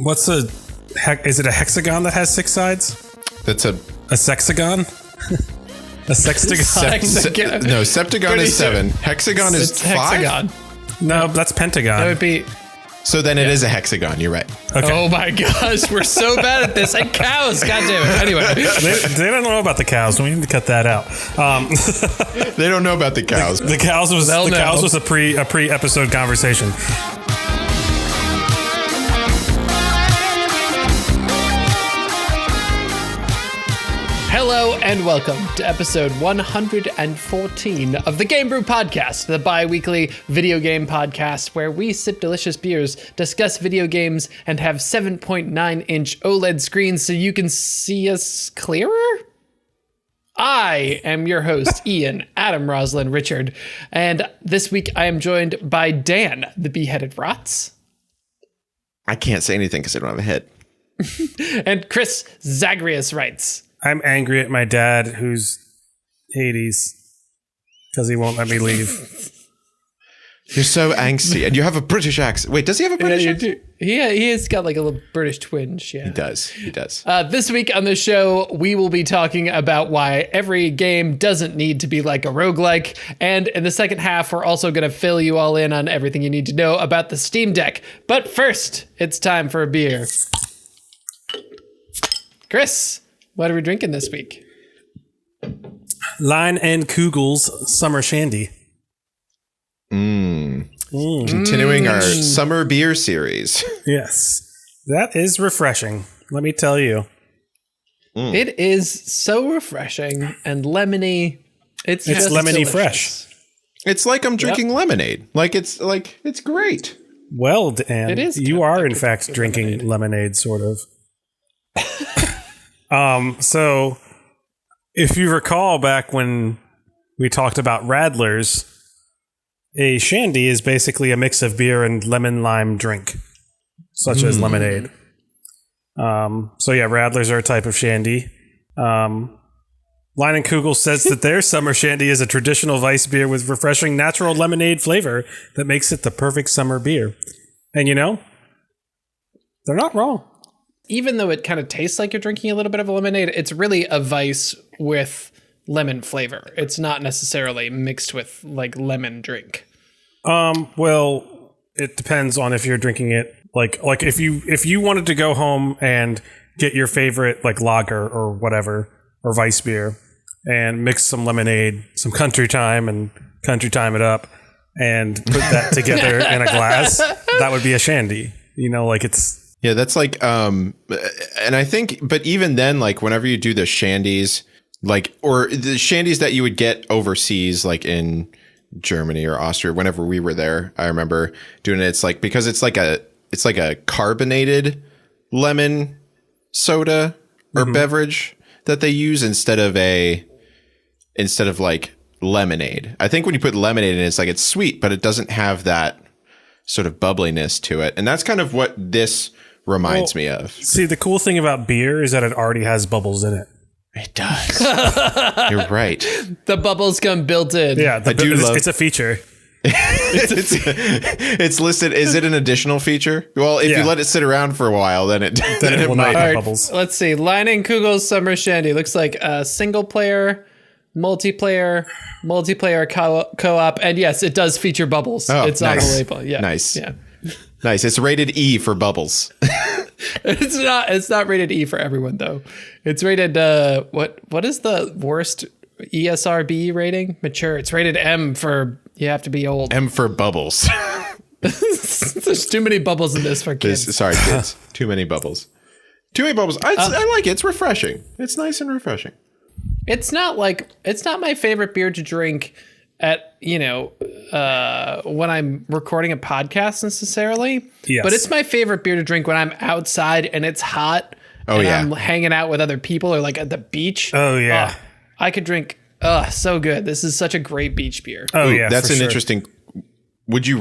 What's is it a hexagon that has 6 sides? That's a sexagon? A sextagon? No, septagon is 7. Hexagon is 5? Hexagon. No, that's pentagon. That would be... So then it is a hexagon. You're right. Okay. Oh my gosh, we're so bad at this. And cows, goddammit. Anyway. They don't know about the cows. We need to cut that out. They don't know about the cows. The cows was a pre-episode conversation. Hello and welcome to episode 114 of the GameBrew Podcast, the bi-weekly video game podcast where we sip delicious beers, discuss video games, and have 7.9-inch OLED screens so you can see us clearer? I am your host, Ian, Adam, Rosalind, Richard, and this week I am joined by Dan, the beheaded Rots. I can't say anything because I don't have a head. And Chris Zagreus writes... I'm angry at my dad, who's Hades, because he won't let me leave. You're so angsty, and you have a British accent. Wait, does he have a British accent? He has got like a little British twinge. Yeah, he does. This week on the show, we will be talking about why every game doesn't need to be like a roguelike. And in the second half, we're also going to fill you all in on everything you need to know about the Steamdeck. But first, it's time for a beer. Chris, what are we drinking this week? Leinenkugel Summer Shandy. Continuing our summer beer series. Yes. That is refreshing. Let me tell you. It is so refreshing and lemony. It's lemony delicious. Fresh. It's like I'm drinking lemonade. It's great. Well, Dan, It is you kind are of in fact drinking lemonade, sort of. So if you recall back when we talked about Radlers, a shandy is basically a mix of beer and lemon lime drink, such as lemonade. So yeah, Radlers are a type of shandy. Leinenkugel says that their summer shandy is a traditional Weiss beer with refreshing natural lemonade flavor that makes it the perfect summer beer. And you know, they're not wrong. Even though it kind of tastes like you're drinking a little bit of a lemonade, it's really a Weiss with lemon flavor. It's not necessarily mixed with like lemon drink. Well, it depends on if you're drinking it like if you wanted to go home and get your favorite like lager or whatever or Weiss beer and mix some lemonade, some country time it up and put that together in a glass, that would be a shandy. You know, like it's. Yeah, that's like, and I think, but even then, like whenever you do the shandies, like, or the shandies that you would get overseas, like in Germany or Austria, whenever we were there, I remember doing it. It's like, because it's like a carbonated lemon soda or beverage that they use instead of like lemonade. I think when you put lemonade in it, it's like, it's sweet, but it doesn't have that sort of bubbliness to it. And that's kind of what this reminds me of. See, the cool thing about beer is that it already has bubbles in it. It does. You're right. The bubbles come built in. Yeah, it's a feature. It's listed. Is it an additional feature? Well, if you let it sit around for a while, then it will not might. have bubbles. Let's see. Leinenkugel Summer Shandy looks like a single player, multiplayer co-op, and yes, it does feature bubbles. Oh, it's on the label. Yeah, nice. Yeah. Nice. It's rated E for bubbles. It's not rated E for everyone though. It's rated what is the worst ESRB rating? Mature. It's rated M for you have to be old. M for bubbles. There's too many bubbles in this for kids. Sorry, kids. Too many bubbles. I like it. It's refreshing. It's nice and refreshing. It's not my favorite beer to drink at, when I'm recording a podcast necessarily. Yes. But it's my favorite beer to drink when I'm outside and it's hot. I'm hanging out with other people or like at the beach. Oh yeah. I could drink. So good. This is such a great beach beer. Oh yeah. That's an interesting. Would you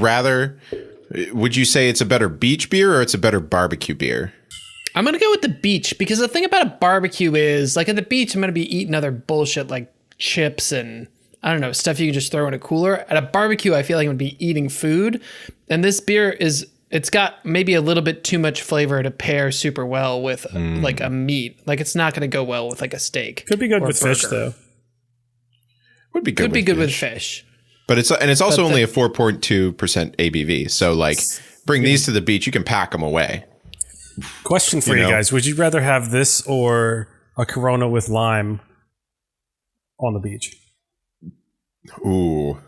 say it's a better beach beer or it's a better barbecue beer? I'm going to go with the beach because the thing about a barbecue is like at the beach, I'm going to be eating other bullshit like chips and I don't know, stuff you can just throw in a cooler. At a barbecue, I feel like I'm going to be eating food. And this beer is it's got maybe a little bit too much flavor to pair super well with like a meat. Like it's not going to go well with like a steak. Could be good with fish though. Would be good. Could be good with fish. But it's also only a 4.2% ABV. So like, bring these to the beach. You can pack them away. Question for you guys: would you rather have this or a Corona with lime on the beach? Ooh.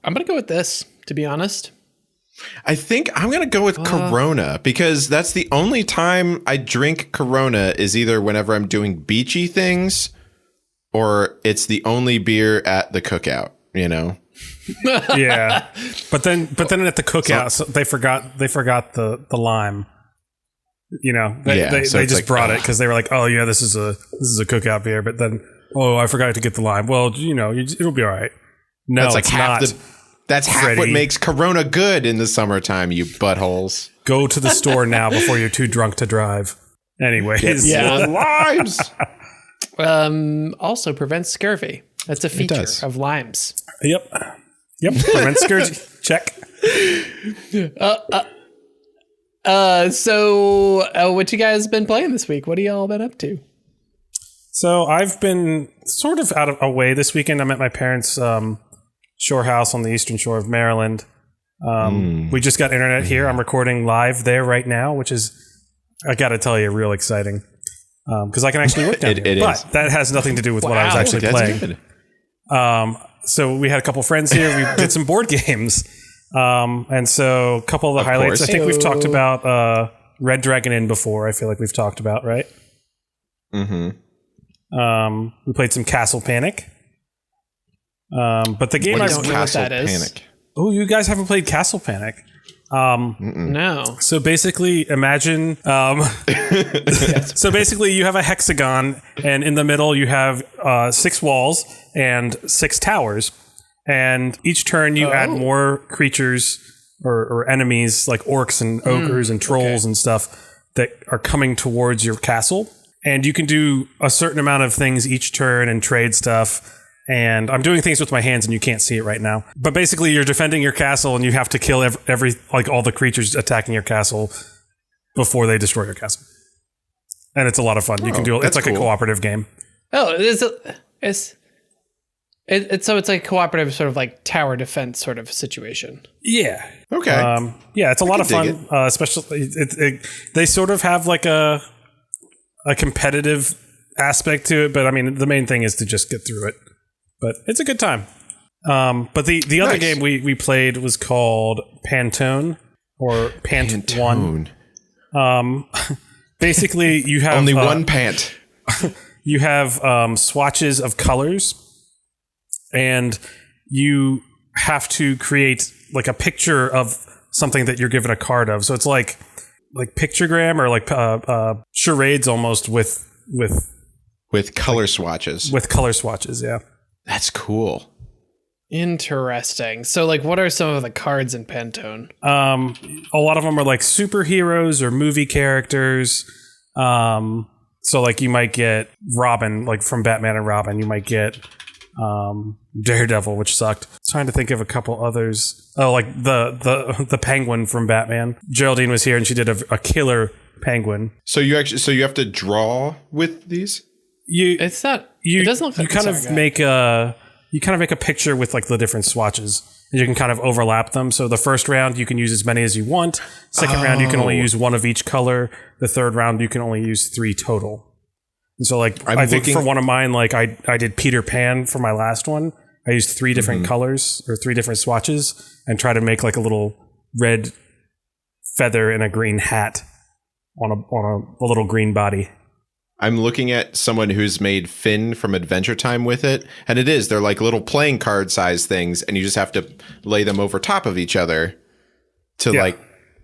I'm going to go with this, to be honest. I think I'm going to go with Corona because that's the only time I drink Corona is either whenever I'm doing beachy things or it's the only beer at the cookout, Yeah. But then at the cookout, so they forgot the lime. They just brought it because they were like, oh yeah, this is a cookout beer. But then, I forgot to get the lime. Well, it'll be all right. No, that's like it's half not. That's half what makes Corona good in the summertime, you buttholes. Go to the store now before you're too drunk to drive. Anyways. Limes. Also prevents scurvy. That's a feature of limes. Yep. Prevents scurvy. Check. So what you guys been playing this week? What have y'all been up to? So I've been sort of away this weekend. I'm at my parents' shore house on the eastern shore of Maryland. We just got internet here. I'm recording live there right now, which is, I got to tell you, real exciting. Because I can actually work down here. But that has nothing to do with what I was actually playing. So we had a couple friends here. We did some board games. And so a couple of the highlights. I think we've talked about Red Dragon Inn before. I feel like we've talked about, right? Mm-hmm. We played some Castle Panic. But the game I don't know what that is. Panic? Oh, you guys haven't played Castle Panic. No. So basically, imagine. So basically, you have a hexagon, and in the middle, you have 6 walls and 6 towers. And each turn, you add more creatures or enemies like orcs and ogres and trolls and stuff that are coming towards your castle. And you can do a certain amount of things each turn and trade stuff. And I'm doing things with my hands and you can't see it right now. But basically you're defending your castle and you have to kill all the creatures attacking your castle before they destroy your castle. And it's a lot of fun. You can do it's like a cooperative game. Oh, it's like a cooperative sort of like tower defense sort of situation. Yeah. Okay. It's a lot of fun. Especially they sort of have like a competitive aspect to it, but I mean the main thing is to just get through it. But it's a good time. But the other game we played was called Pantone or Pant 1. Basically, you have only one pant. You have swatches of colors, and you have to create like a picture of something that you're given a card of. So it's like pictogram or like charades almost with color swatches. With color swatches, yeah. That's cool. Interesting. So, like, what are some of the cards in Pantone? A lot of them are like superheroes or movie characters. So, like, you might get Robin, like from Batman and Robin. You might get Daredevil, which sucked. Trying to think of a couple others. Oh, like the Penguin from Batman. Geraldine was here and she did a killer penguin. So you have to draw with these? It doesn't look like you kind of make a picture with like the different swatches. And you can kind of overlap them. So the first round you can use as many as you want. Second round you can only use 1 of each color. The third round you can only use 3 total. And so like I think for one of mine, like I did Peter Pan for my last one. I used 3 different colors or 3 different swatches and try to make like a little red feather and a green hat on a little green body. I'm looking at someone who's made Finn from Adventure Time with it. And they're like little playing card size things. And you just have to lay them over top of each other to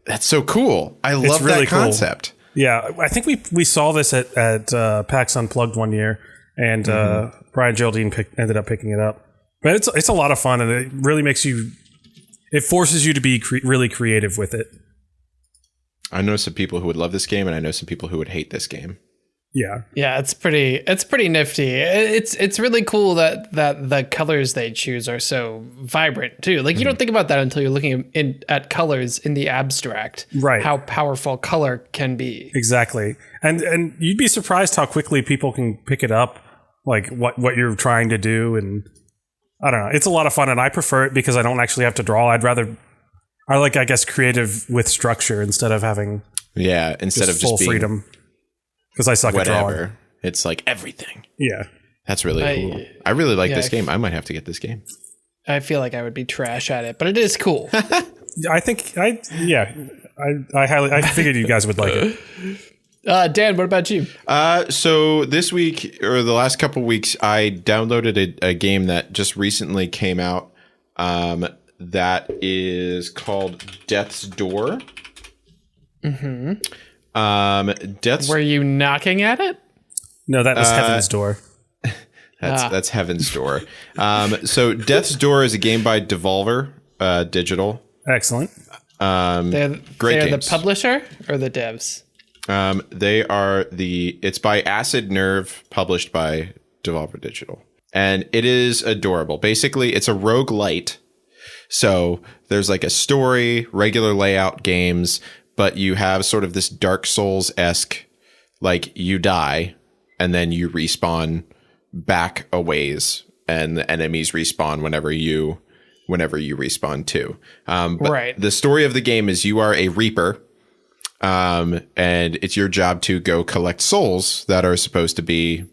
that's so cool. I love that concept. Cool. Yeah. I think we saw this at PAX Unplugged one year and Brian Geraldine ended up picking it up. But it's a lot of fun and it really it forces you to be really creative with it. I know some people who would love this game and I know some people who would hate this game. Yeah, it's pretty nifty. It's really cool that the colors they choose are so vibrant too. Like you don't think about that until you're looking at colors in the abstract. Right. How powerful color can be. Exactly. And you'd be surprised how quickly people can pick it up, like what you're trying to do. And I don't know. It's a lot of fun, and I prefer it because I don't actually have to draw. I like, I guess, creative with structure instead of having instead of full just being freedom. Because I suck at drawing. It's like everything. Yeah. That's really cool. I really like this game. I might have to get this game. I feel like I would be trash at it, but it is cool. I figured you guys would like it. Dan, what about you? So this week, or the last couple weeks, I downloaded a game that just recently came out that is called Death's Door. Mm-hmm. Were you knocking at it? No, that was Heaven's Door. That's Heaven's Door. So Death's Door is a game by Devolver Digital. Excellent. They're games. The publisher or the devs? It's by Acid Nerve, published by Devolver Digital. And it is adorable. Basically, it's a roguelite. So there's like a story, regular layout games, but you have sort of this Dark Souls-esque, like you die and then you respawn back a ways, and the enemies respawn whenever you respawn too. But right. The story of the game is you are a reaper, and it's your job to go collect souls that are supposed to be,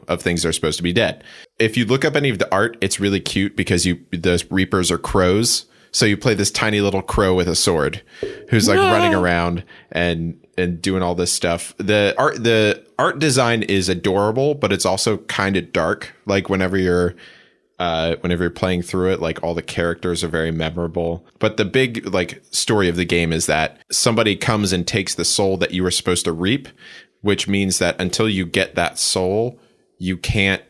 of things that are supposed to be dead. If you look up any of the art, it's really cute because the reapers are crows. So you play this tiny little crow with a sword who's like running around and doing all this stuff. The art design is adorable, but it's also kind of dark. Like whenever you're playing through it, like all the characters are very memorable. But the big like story of the game is that somebody comes and takes the soul that you were supposed to reap, which means that until you get that soul, you can't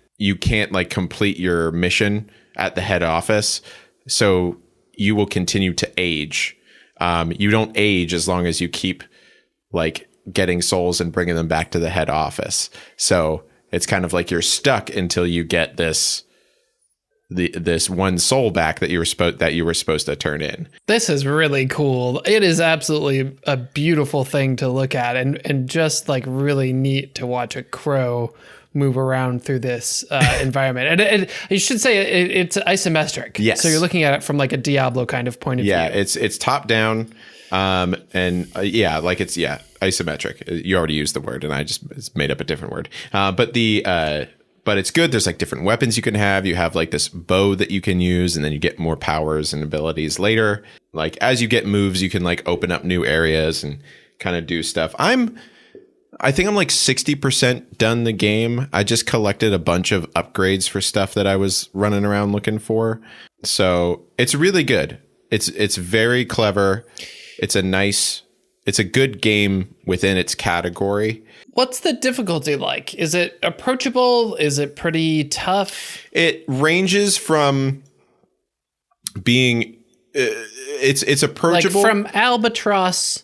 like complete your mission at the head office. So you will continue to age. You don't age as long as you keep like getting souls and bringing them back to the head office. So it's kind of like you're stuck until you get this one soul back that you were supposed to turn in. This is really cool. It is absolutely a beautiful thing to look at, and just like really neat to watch a crow move around through this environment. And you should say it's isometric. Yes. So you're looking at it from like a Diablo kind of point of view. Yeah, it's top down. Like it's isometric. You already used the word, and I just made up a different word. But it's good. There's like different weapons you can have. You have like this bow that you can use, and then you get more powers and abilities later. Like as you get moves, you can like open up new areas and kind of do stuff. I think I'm like 60% done the game. I just collected a bunch of upgrades for stuff that I was running around looking for. So it's really good. It's very clever. It's a good game within its category. What's the difficulty like? Is it approachable? Is it pretty tough? It ranges from being it's approachable, like from albatross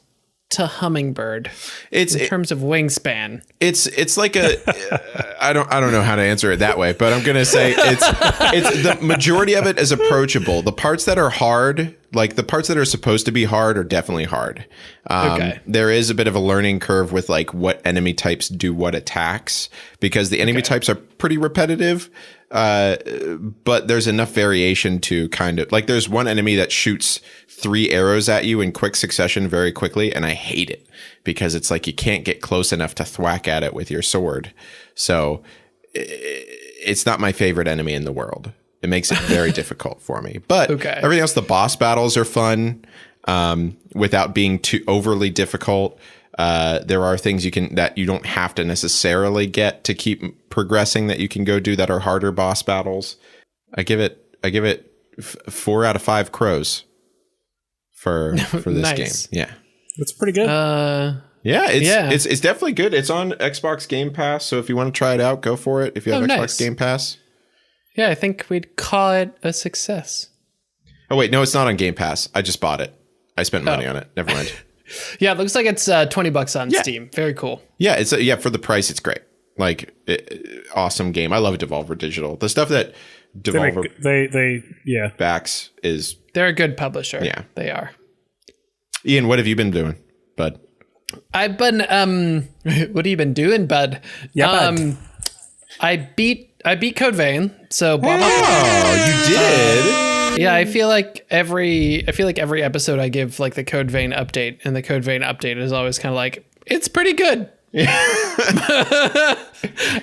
to hummingbird. In terms of wingspan. It's like I don't know how to answer it that way, but I'm gonna say it's the majority of it is approachable. The parts that are hard, like the parts that are supposed to be hard, are definitely hard. Okay. There is a bit of a learning curve with like what enemy types do what attacks, because the enemy types are pretty repetitive. But there's enough variation to kind of like, there's one enemy that shoots 3 arrows at you in quick succession very quickly, and I hate it because it's like you can't get close enough to thwack at it with your sword. So it's not my favorite enemy in the world. It makes it very difficult for me. But everything else, the boss battles are fun without being too overly difficult. There are things that you don't have to necessarily get to keep progressing that you can go do that are harder boss battles. I give it 4 out of 5 crows for this game. Yeah, that's pretty good. It's definitely good. It's on Xbox Game Pass, so if you want to try it out, go for it. If you have Xbox Game Pass. Yeah, I think we'd call it a success. Oh wait, no, it's not on Game Pass. I just bought it. I spent money on it. Never mind. Yeah, it looks like it's $20 on Steam. Very cool. Yeah, for the price, it's great. awesome game. I love Devolver Digital. The stuff that Devolver they backs is they're a good publisher. Yeah, they are. Ian, what have you been doing, bud? I've been what have you been doing, bud? Yeah, bud. I beat Code Vein. So blah, blah, blah. Oh, you did. Yeah, I feel like every episode I give like the Code Vein update, and the Code Vein update is always kind of like, it's pretty good.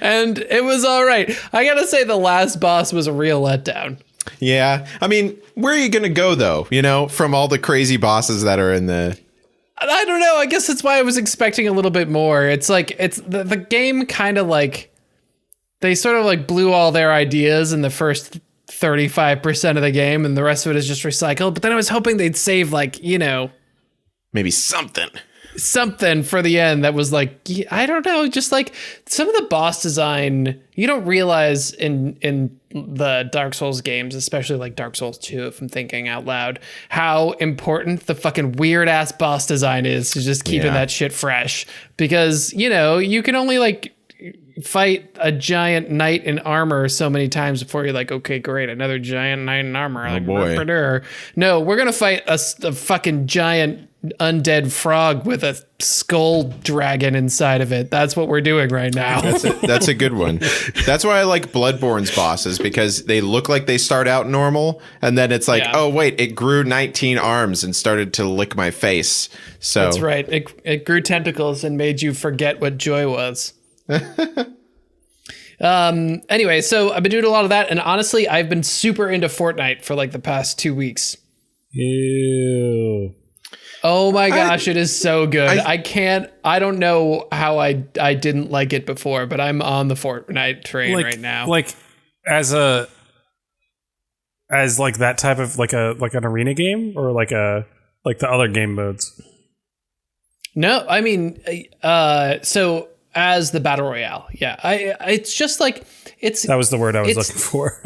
And it was all right. I gotta say, the last boss was a real letdown. Yeah, I mean, where are you gonna go though? You know, from all the crazy bosses that are in the. I don't know. I guess that's why I was expecting a little bit more. It's like the game kind of like they sort of like blew all their ideas in the first 35% of the game, and the rest of it is just recycled. But then I was hoping they'd save like, you know, maybe something for the end that was like, I don't know, just like some of the boss design you don't realize in the Dark Souls games, especially like Dark Souls 2, if I'm thinking out loud, how important the fucking weird ass boss design is to just keeping that shit fresh. Because, you know, you can only like fight a giant knight in armor so many times before you're like, okay, great, another giant knight in armor. Oh like, boy. No, we're gonna fight a fucking giant undead frog with a skull dragon inside of it. That's what we're doing right now. That's a good one. That's why I like Bloodborne's bosses, because they look like they start out normal, and then it's like, oh wait, it grew 19 arms and started to lick my face. So that's right. It grew tentacles and made you forget what joy was. Anyway, so I've been doing a lot of that, and honestly, I've been super into Fortnite for like the past 2 weeks. Ew. Oh my gosh, it is so good. I don't know how I didn't like it before, but I'm on the Fortnite train right now. Like as that type of like an arena game, or like the other game modes. No, I mean, so as the battle royale, it's just like that was the word I was looking for.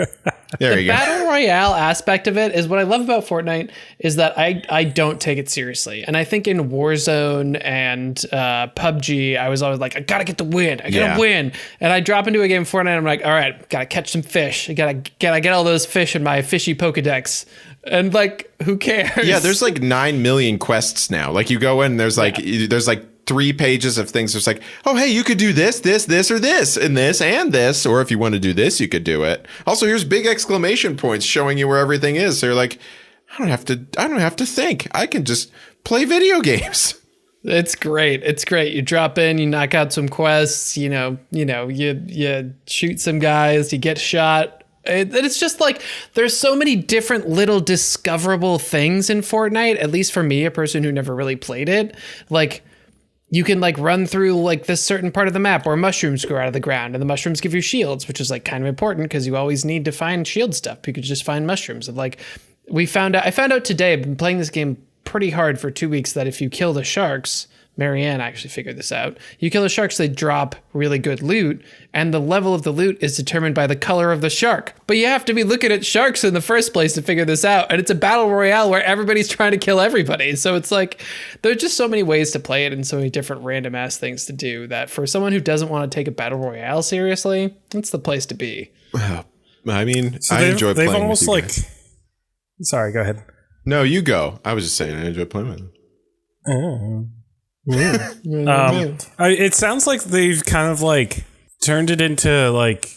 There you go. The battle royale aspect of it is what I love about Fortnite, is that I don't take it seriously. And I think in Warzone and PUBG, I was always like, I gotta get the win. I gotta win. And I drop into a game of Fortnite, I'm like, all right, gotta catch some fish. I gotta get all those fish in my fishy Pokedex. And like, who cares? Yeah, there's like 9 million quests now. Like you go in, and there's like 3 pages of things. It's like, oh, hey, you could do this, or this, and this. Or if you want to do this, you could do it. Also, here's big exclamation points showing you where everything is. So you're like, I don't have to think. I can just play video games. It's great. It's great. You drop in, you knock out some quests, you shoot some guys, you get shot. It's just like, there's so many different little discoverable things in Fortnite, at least for me, a person who never really played it. Like, you can like run through like this certain part of the map where mushrooms grow out of the ground, and the mushrooms give you shields, which is like kind of important because you always need to find shield stuff. You could just find mushrooms. And like I found out today, I've been playing this game pretty hard for 2 weeks, that if you kill the sharks, Marianne actually figured this out. You kill the sharks, they drop really good loot, and the level of the loot is determined by the color of the shark. But you have to be looking at sharks in the first place to figure this out, and it's a battle royale where everybody's trying to kill everybody. So it's like, there's just so many ways to play it and so many different random ass things to do, that for someone who doesn't want to take a battle royale seriously, it's the place to be. I mean, I enjoy playing with you guys. Sorry, go ahead. No, you go. I was just saying, I enjoy playing with them. Oh. It sounds like they've kind of like turned it into like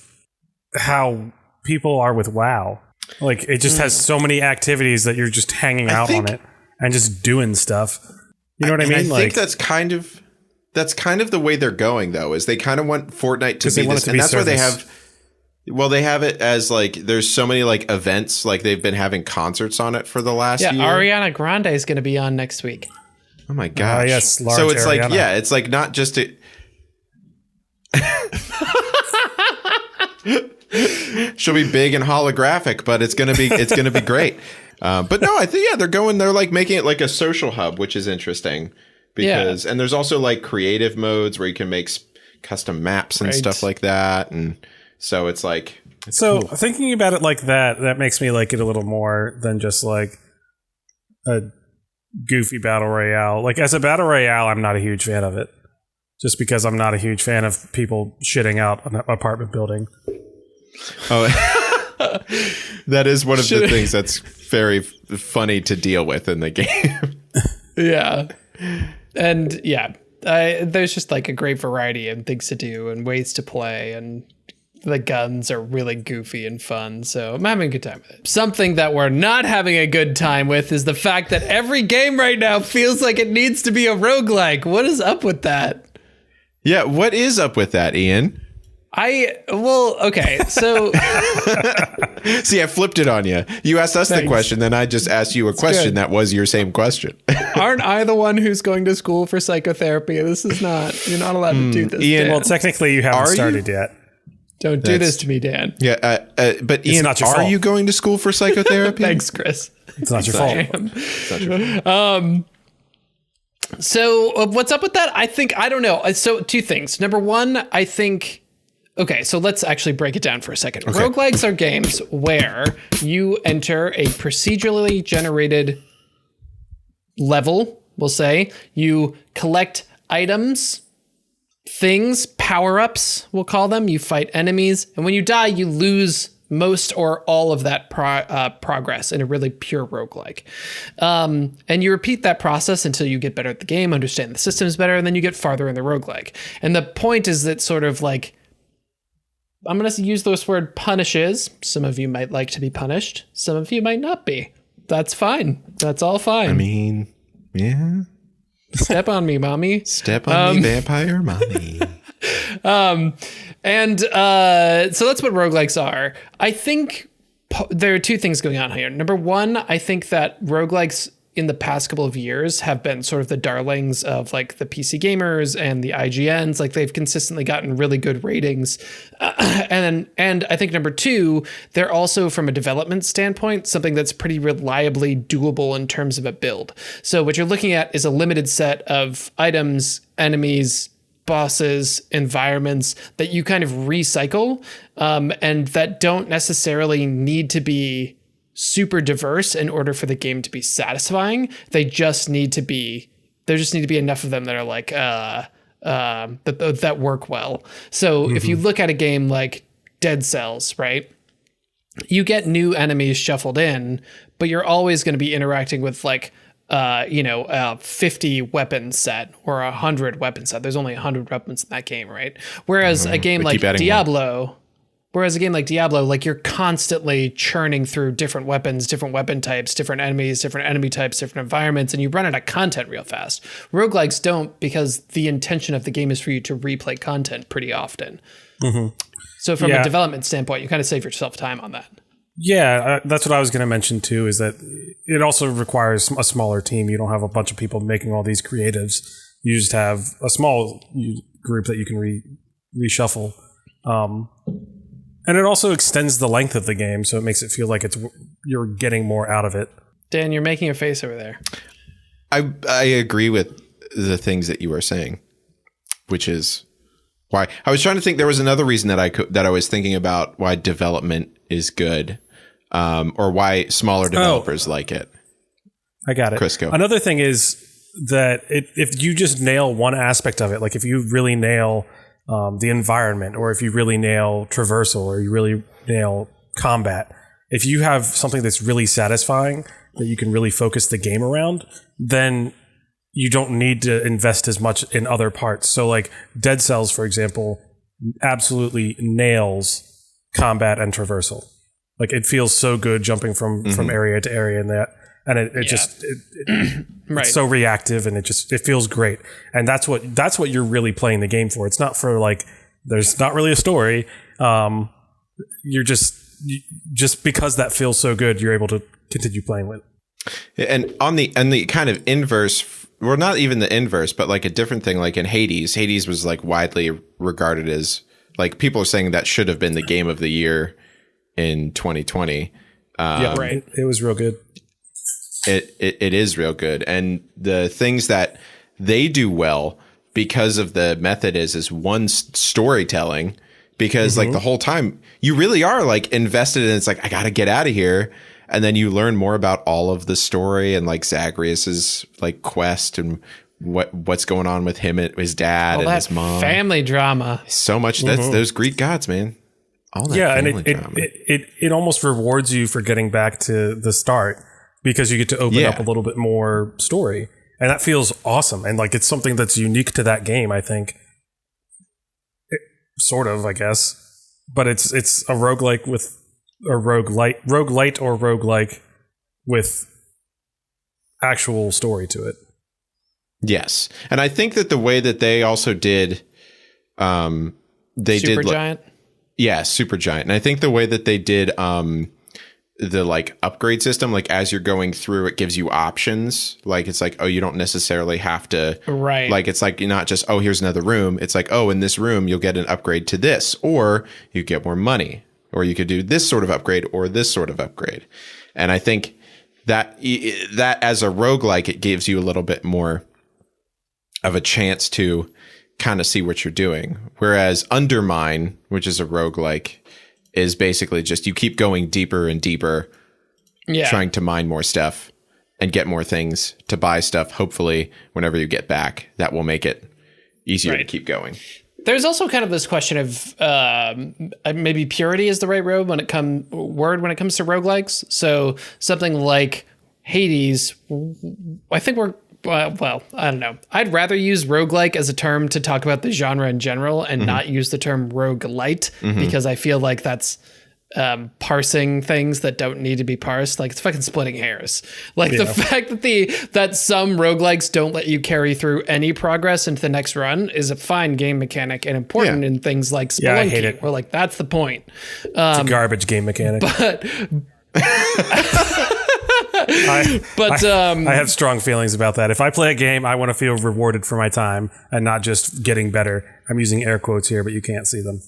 how people are with WoW. Like it just has so many activities that you're just hanging out on it and just doing stuff. You know what I mean? I think that's kind of the way they're going, though, is they kind of want Fortnite to be this, and that's why they have. Well, they have it as like there's so many like events, like they've been having concerts on it for the last year. Ariana Grande is going to be on next week. Oh my gosh. Yes, so it's Ariana. like, it's like not just she'll be big and holographic, but it's gonna be great. But no, I think they're like making it like a social hub, which is interesting because and there's also like creative modes where you can make custom maps and stuff like that, and so it's like cool. Thinking about it like that makes me like it a little more than just like a goofy battle royale. Like as a battle royale, I'm not a huge fan of it. just because I'm not a huge fan of people shitting out an apartment building. Oh, that is one of the things that's very funny to deal with in the game. Yeah. And yeah, there's just like a great variety of things to do and ways to play, and the guns are really goofy and fun, so I'm having a good time with it. Something that we're not having a good time with is the fact that every game right now feels like it needs to be a roguelike. What is up with that? Yeah, what is up with that, Ian? Okay, so... See, I flipped it on you. You asked us the question, then I just asked you a question that was your same question. Aren't I the one who's going to school for psychotherapy? You're not allowed to do this, Ian. Dan. Well, technically you haven't started yet. Don't do this to me, Dan. Yeah, but Ian, not your are fault. you going to school for psychotherapy? Thanks, Chris. It's not your fault. It's not your fault. So what's up with that? I don't know. So two things. Number one, I think... Okay, so let's actually break it down for a second. Okay. Roguelikes are games where you enter a procedurally generated level, we'll say. You collect items, things, power-ups, we'll call them. You fight enemies. And when you die, you lose most or all of that progress in a really pure roguelike. And you repeat that process until you get better at the game, understand the systems better, and then you get farther in the roguelike. And the point is that sort of like... I'm going to use this word punishes. Some of you might like to be punished. Some of you might not be. That's fine. That's all fine. I mean, yeah. Step on me, mommy. Step on me, vampire mommy. So that's what roguelikes are. I think there are two things going on here. Number one, I think that roguelikes in the past couple of years have been sort of the darlings of like the PC gamers and the IGNs. Like they've consistently gotten really good ratings. And I think number two, they're also from a development standpoint, something that's pretty reliably doable in terms of a build. So what you're looking at is a limited set of items, enemies, bosses, environments that you kind of recycle, and that don't necessarily need to be super diverse in order for the game to be satisfying. There just need to be enough of them that are like that work well. So if you look at a game like Dead Cells, right, you get new enemies shuffled in, but you're always going to be interacting with like a 50 weapon set or 100 weapon set. There's only 100 weapons in that game, right? Whereas a game like Diablo, like you're constantly churning through different weapons, different weapon types, different enemies, different enemy types, different environments, and you run out of content real fast. Roguelikes don't, because the intention of the game is for you to replay content pretty often. Mm-hmm. So from a development standpoint, you kind of save yourself time on that. Yeah, that's what I was going to mention too, is that it also requires a smaller team. You don't have a bunch of people making all these creatives. You just have a small group that you can reshuffle. And it also extends the length of the game, so it makes it feel like you're getting more out of it. Dan, you're making a face over there. I agree with the things that you were saying, which is why I was trying to think. There was another reason that I was thinking about why development is good, or why smaller developers like it. I got it. Crisco. Another thing is that if you just nail one aspect of it, like if you really nail the environment, or if you really nail traversal, or you really nail combat, if you have something that's really satisfying that you can really focus the game around, then you don't need to invest as much in other parts. So like Dead Cells, for example, absolutely nails combat and traversal. Like it feels so good jumping from area to area, and it's so reactive, and it feels great. And that's what you're really playing the game for. It's not for like, there's not really a story. You're just because that feels so good, you're able to continue playing with it. And on the kind of inverse, well, not even the inverse, but like a different thing, like in Hades was like widely regarded as, like, people are saying that should have been the game of the year in 2020. Yeah, right. It was real good. It is real good. And the things that they do well because of the method is one, storytelling, because like the whole time you really are like invested in, it's like, I got to get out of here. And then you learn more about all of the story and like Zagreus's like quest and what's going on with him and his dad and his mom. Family drama. So much. That's those Greek gods, man. All that family drama. It almost rewards you for getting back to the start because you get to open up a little bit more story. And that feels awesome. And like it's something that's unique to that game, I think. Sort of, I guess. But it's a roguelike with a roguelite or roguelike with actual story to it. Yes. And I think that the way that they also did Supergiant? Yeah, Supergiant. And I think the way that they did the like upgrade system, like as you're going through, it gives you options. Like it's like, oh, you don't necessarily have to, right? Like it's like you're not just, oh, here's another room. It's like, oh, in this room you'll get an upgrade to this, or you get more money, or you could do this sort of upgrade or this sort of upgrade. And I think that as a roguelike, it gives you a little bit more of a chance to kind of see what you're doing. Whereas Undermine, which is a roguelike, is basically just you keep going deeper and deeper, trying to mine more stuff and get more things to buy stuff. Hopefully, whenever you get back, that will make it easier to keep going. There's also kind of this question of maybe purity is the right word when it comes to roguelikes. So something like Hades, I think well, I don't know. I'd rather use roguelike as a term to talk about the genre in general and not use the term roguelite because I feel like that's parsing things that don't need to be parsed. Like it's fucking splitting hairs. Like the fact that some roguelikes don't let you carry through any progress into the next run is a fine game mechanic and important in things like Spelunky. I hate it. Where like that's the point. It's a garbage game mechanic. But I have strong feelings about that. If I play a game, I want to feel rewarded for my time and not just getting better. I'm using air quotes here, but you can't see them.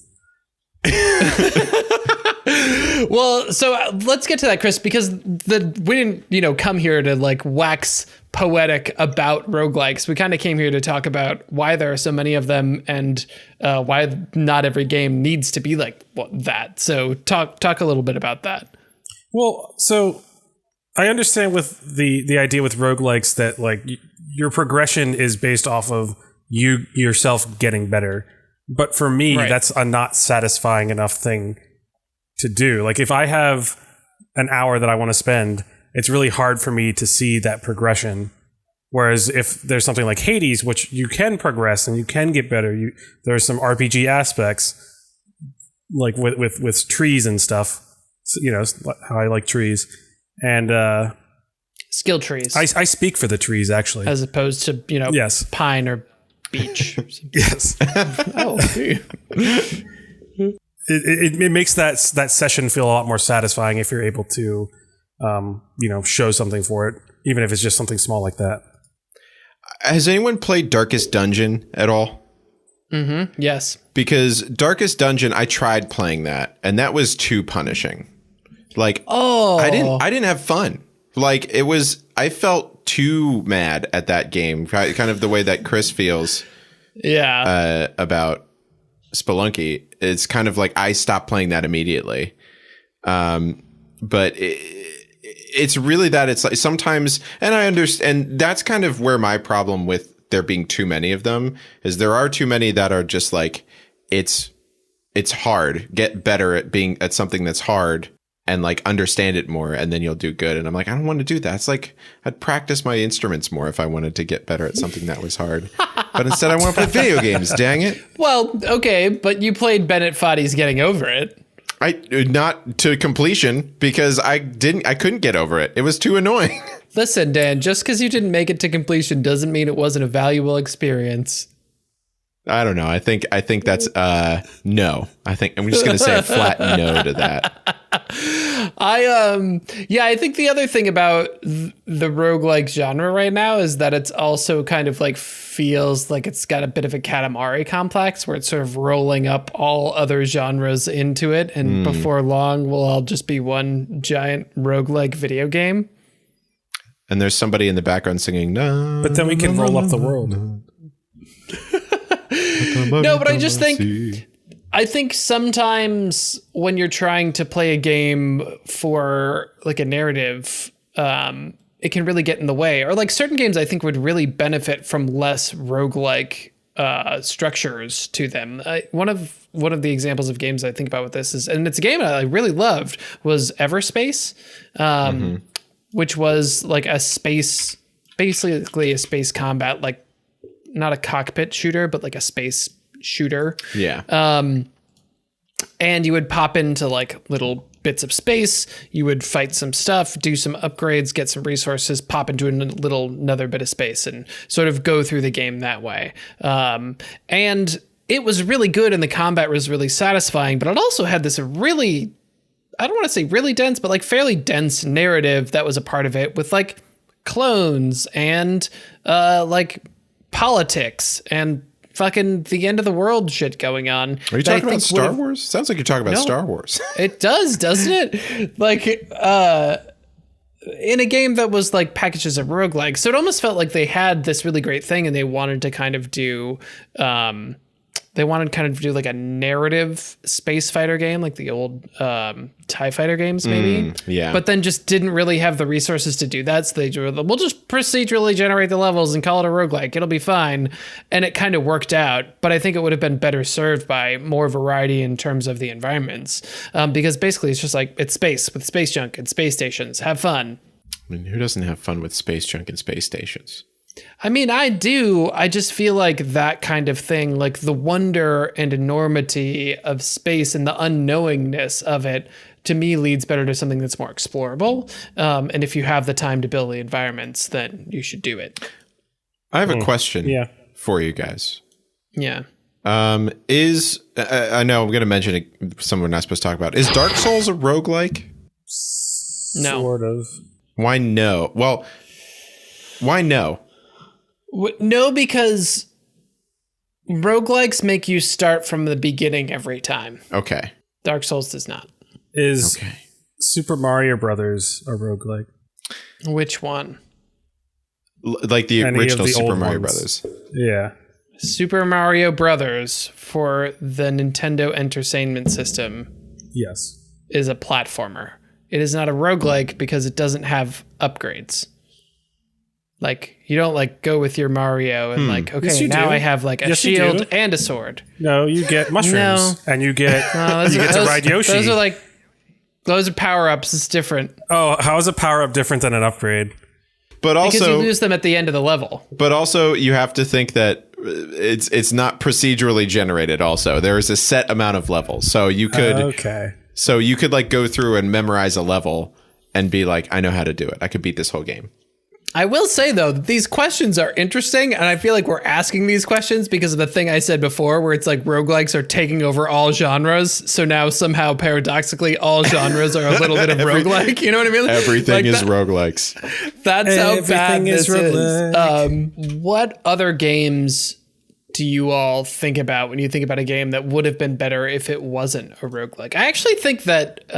Well, so let's get to that, Chris, because we didn't, come here to like wax poetic about roguelikes. We kind of came here to talk about why there are so many of them and why not every game needs to be like that. So talk a little bit about that. Well, so I understand with the idea with roguelikes that like your progression is based off of you yourself getting better. But for me, that's a not satisfying enough thing to do. Like if I have an hour that I want to spend, it's really hard for me to see that progression. Whereas if there's something like Hades, which you can progress and you can get better, there's some RPG aspects like with trees and stuff. So, how I like trees. And skill trees. I speak for the trees, actually. As opposed to, yes. Pine or beech. Yes. Oh, dude. It makes that session feel a lot more satisfying if you're able to, show something for it, even if it's just something small like that. Has anyone played Darkest Dungeon at all? Mm-hmm. Yes. Because Darkest Dungeon, I tried playing that, and that was too punishing. Like, I didn't have fun. Like, I felt too mad at that game, kind of the way that Chris feels. Yeah. About Spelunky. It's kind of like I stopped playing that immediately. But it's really that it's like sometimes, and I understand, that's kind of where my problem with there being too many of them is there are too many that are just like, it's hard. Get better at something that's hard and like understand it more, and then you'll do good. And I'm like, I don't want to do that. It's like I'd practice my instruments more if I wanted to get better at something that was hard. But instead I want to play video games, dang it. Well, okay, but you played Bennett Foddy's Getting Over It. Not to completion because I couldn't get over it. It was too annoying. Listen, Dan, just because you didn't make it to completion doesn't mean it wasn't a valuable experience. I don't know. I think that's no. I think I'm just going to say a flat no to that. I think the other thing about the roguelike genre right now is that it's also kind of like feels like it's got a bit of a Katamari complex where it's sort of rolling up all other genres into it, and before long we'll all just be one giant roguelike video game. And there's somebody in the background singing no. But then we can roll up the world. No, but I just think sometimes when you're trying to play a game for like a narrative, it can really get in the way. Or like certain games I think would really benefit from less roguelike structures to them. One of the examples of games I think about with this is, and it's a game I really loved, was Everspace, which was like a space, basically a space combat, like not a cockpit shooter, but like a space shooter. Yeah. And you would pop into like little bits of space, you would fight some stuff, do some upgrades, get some resources, pop into another bit of space and sort of go through the game that way. And it was really good and the combat was really satisfying, but it also had this really, I don't want to say really dense, but like fairly dense narrative that was a part of it, with like clones and like politics and fucking the end of the world shit going on. Are you talking about Star Wars? Sounds like you're talking about Star Wars. It does, doesn't it? Like, in a game that was like packages of roguelike. So it almost felt like they had this really great thing and they wanted to kind of do, like a narrative space fighter game, like the old TIE fighter games, maybe. Yeah. But then just didn't really have the resources to do that. So we'll just procedurally generate the levels and call it a roguelike. It'll be fine. And it kind of worked out. But I think it would have been better served by more variety in terms of the environments. Because basically it's just like, it's space with space junk and space stations. Have fun. I mean, who doesn't have fun with space junk and space stations? I mean, I do. I just feel like that kind of thing, like the wonder and enormity of space and the unknowingness of it, to me leads better to something that's more explorable. And if you have the time to build the environments, then you should do it. I have a question for you guys. Yeah. I know I'm going to mention it, something we're not supposed to talk about. Is Dark Souls a roguelike? No. Sort of. Why no? Well, why no? No, because roguelikes make you start from the beginning every time. Okay. Dark Souls does not. Is Super Mario Brothers a roguelike? Which one? Like the original Super Mario Brothers. Yeah. Super Mario Brothers for the Nintendo Entertainment System. Yes. Is a platformer. It is not a roguelike because it doesn't have upgrades. Like, you don't like go with your Mario and like, okay, yes, now do. I have like a yes, shield and a sword. No, you get mushrooms and you get to ride Yoshi. Those are power-ups. It's different. Oh, how is a power-up different than an upgrade? But also, because you lose them at the end of the level. But also, you have to think that it's not procedurally generated. Also, there is a set amount of levels, so you could So you could like go through and memorize a level and be like, I know how to do it. I could beat this whole game. I will say, though, that these questions are interesting, and I feel like we're asking these questions because of the thing I said before, where it's like roguelikes are taking over all genres. So now somehow, paradoxically, all genres are a little bit of roguelike. You know what I mean? Everything like is roguelikes. That's how bad this is. What other games do you all think about when you think about a game that would have been better if it wasn't a roguelike? I actually think that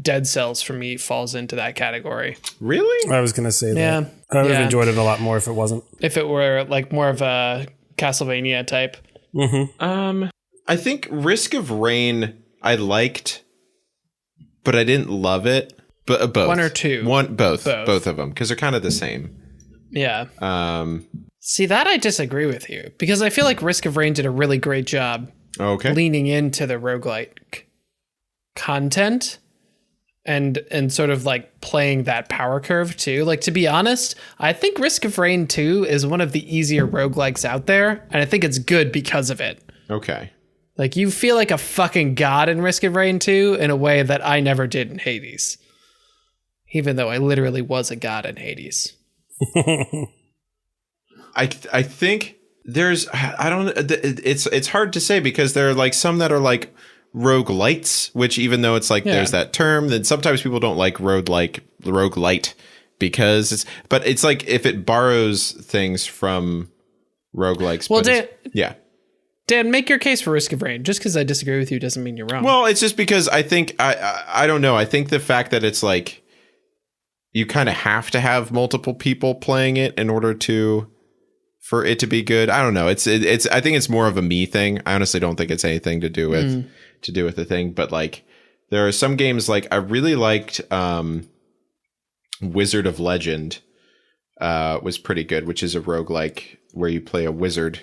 Dead Cells for me falls into that category. Really? I was going to say that. Yeah. I would have enjoyed it a lot more if it wasn't. If it were like more of a Castlevania type. Mm-hmm. I think Risk of Rain I liked, but I didn't love it. But both. One or two? Both of them, because they're kind of the same. Yeah. See, that I disagree with you, because I feel like Risk of Rain did a really great job leaning into the roguelike content and sort of like playing that power curve too. Like, to be honest, I think Risk of Rain 2 is one of the easier roguelikes out there, and I think it's good because of it. Okay. Like, you feel like a fucking god in Risk of Rain 2 in a way that I never did in Hades. Even though I literally was a god in Hades. I think there's, I don't, it's hard to say, because there are like some that are like roguelites, which even though it's like there's that term, then sometimes people don't like roguelite because but it's like if it borrows things from roguelikes. Well, Dan, make your case for Risk of Rain. Just because I disagree with you doesn't mean you're wrong. Well, it's just because I think, I don't know. I think the fact that it's like, you kind of have to have multiple people playing it in order for it to be good. I don't know. It's I think it's more of a me thing. I honestly don't think it's anything to do with the thing. But like, there are some games, like I really liked Wizard of Legend was pretty good, which is a roguelike where you play a wizard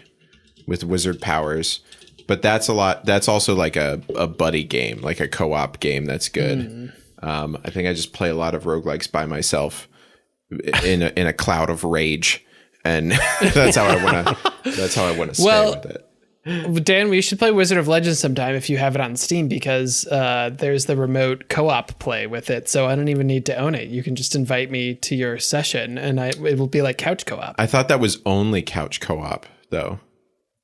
with wizard powers. But that's also like a buddy game, like a co-op game that's good. I think I just play a lot of roguelikes by myself in a cloud of rage. And that's how I want to stay with it. Dan, we should play Wizard of Legends sometime if you have it on Steam, because there's the remote co-op play with it. So I don't even need to own it. You can just invite me to your session and it will be like couch co-op. I thought that was only couch co-op, though.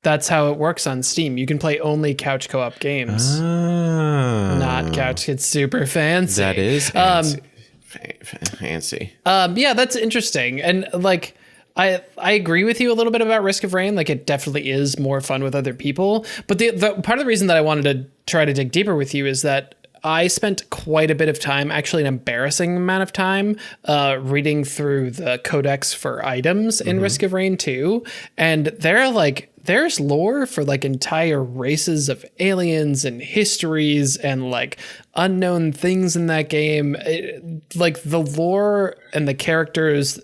That's how it works on Steam. You can play only couch co-op games. Not couch. It's super fancy. That is fancy. Fancy. Yeah, that's interesting. And like, I agree with you a little bit about Risk of Rain. Like, it definitely is more fun with other people. But the part of the reason that I wanted to try to dig deeper with you is that I spent quite a bit of time, actually an embarrassing amount of time, reading through the codex for items in Risk of Rain 2. And there's lore for like entire races of aliens and histories and like unknown things in that game. Like the lore and the characters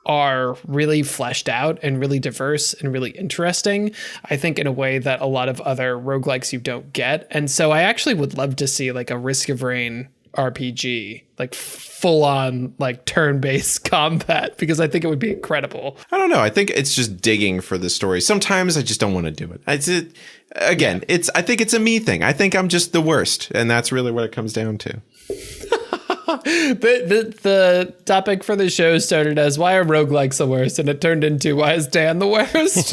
are really fleshed out and really diverse and really interesting, I think, in a way that a lot of other roguelikes you don't get. And so I actually would love to see like a Risk of Rain RPG, like full on like turn-based combat, because I think it would be incredible. I don't know. I think it's just digging for the story. Sometimes I just don't want to do it. I think it's a me thing. I think I'm just the worst, and that's really what it comes down to. The topic for the show started as why are roguelikes the worst, and it turned into why is Dan the worst?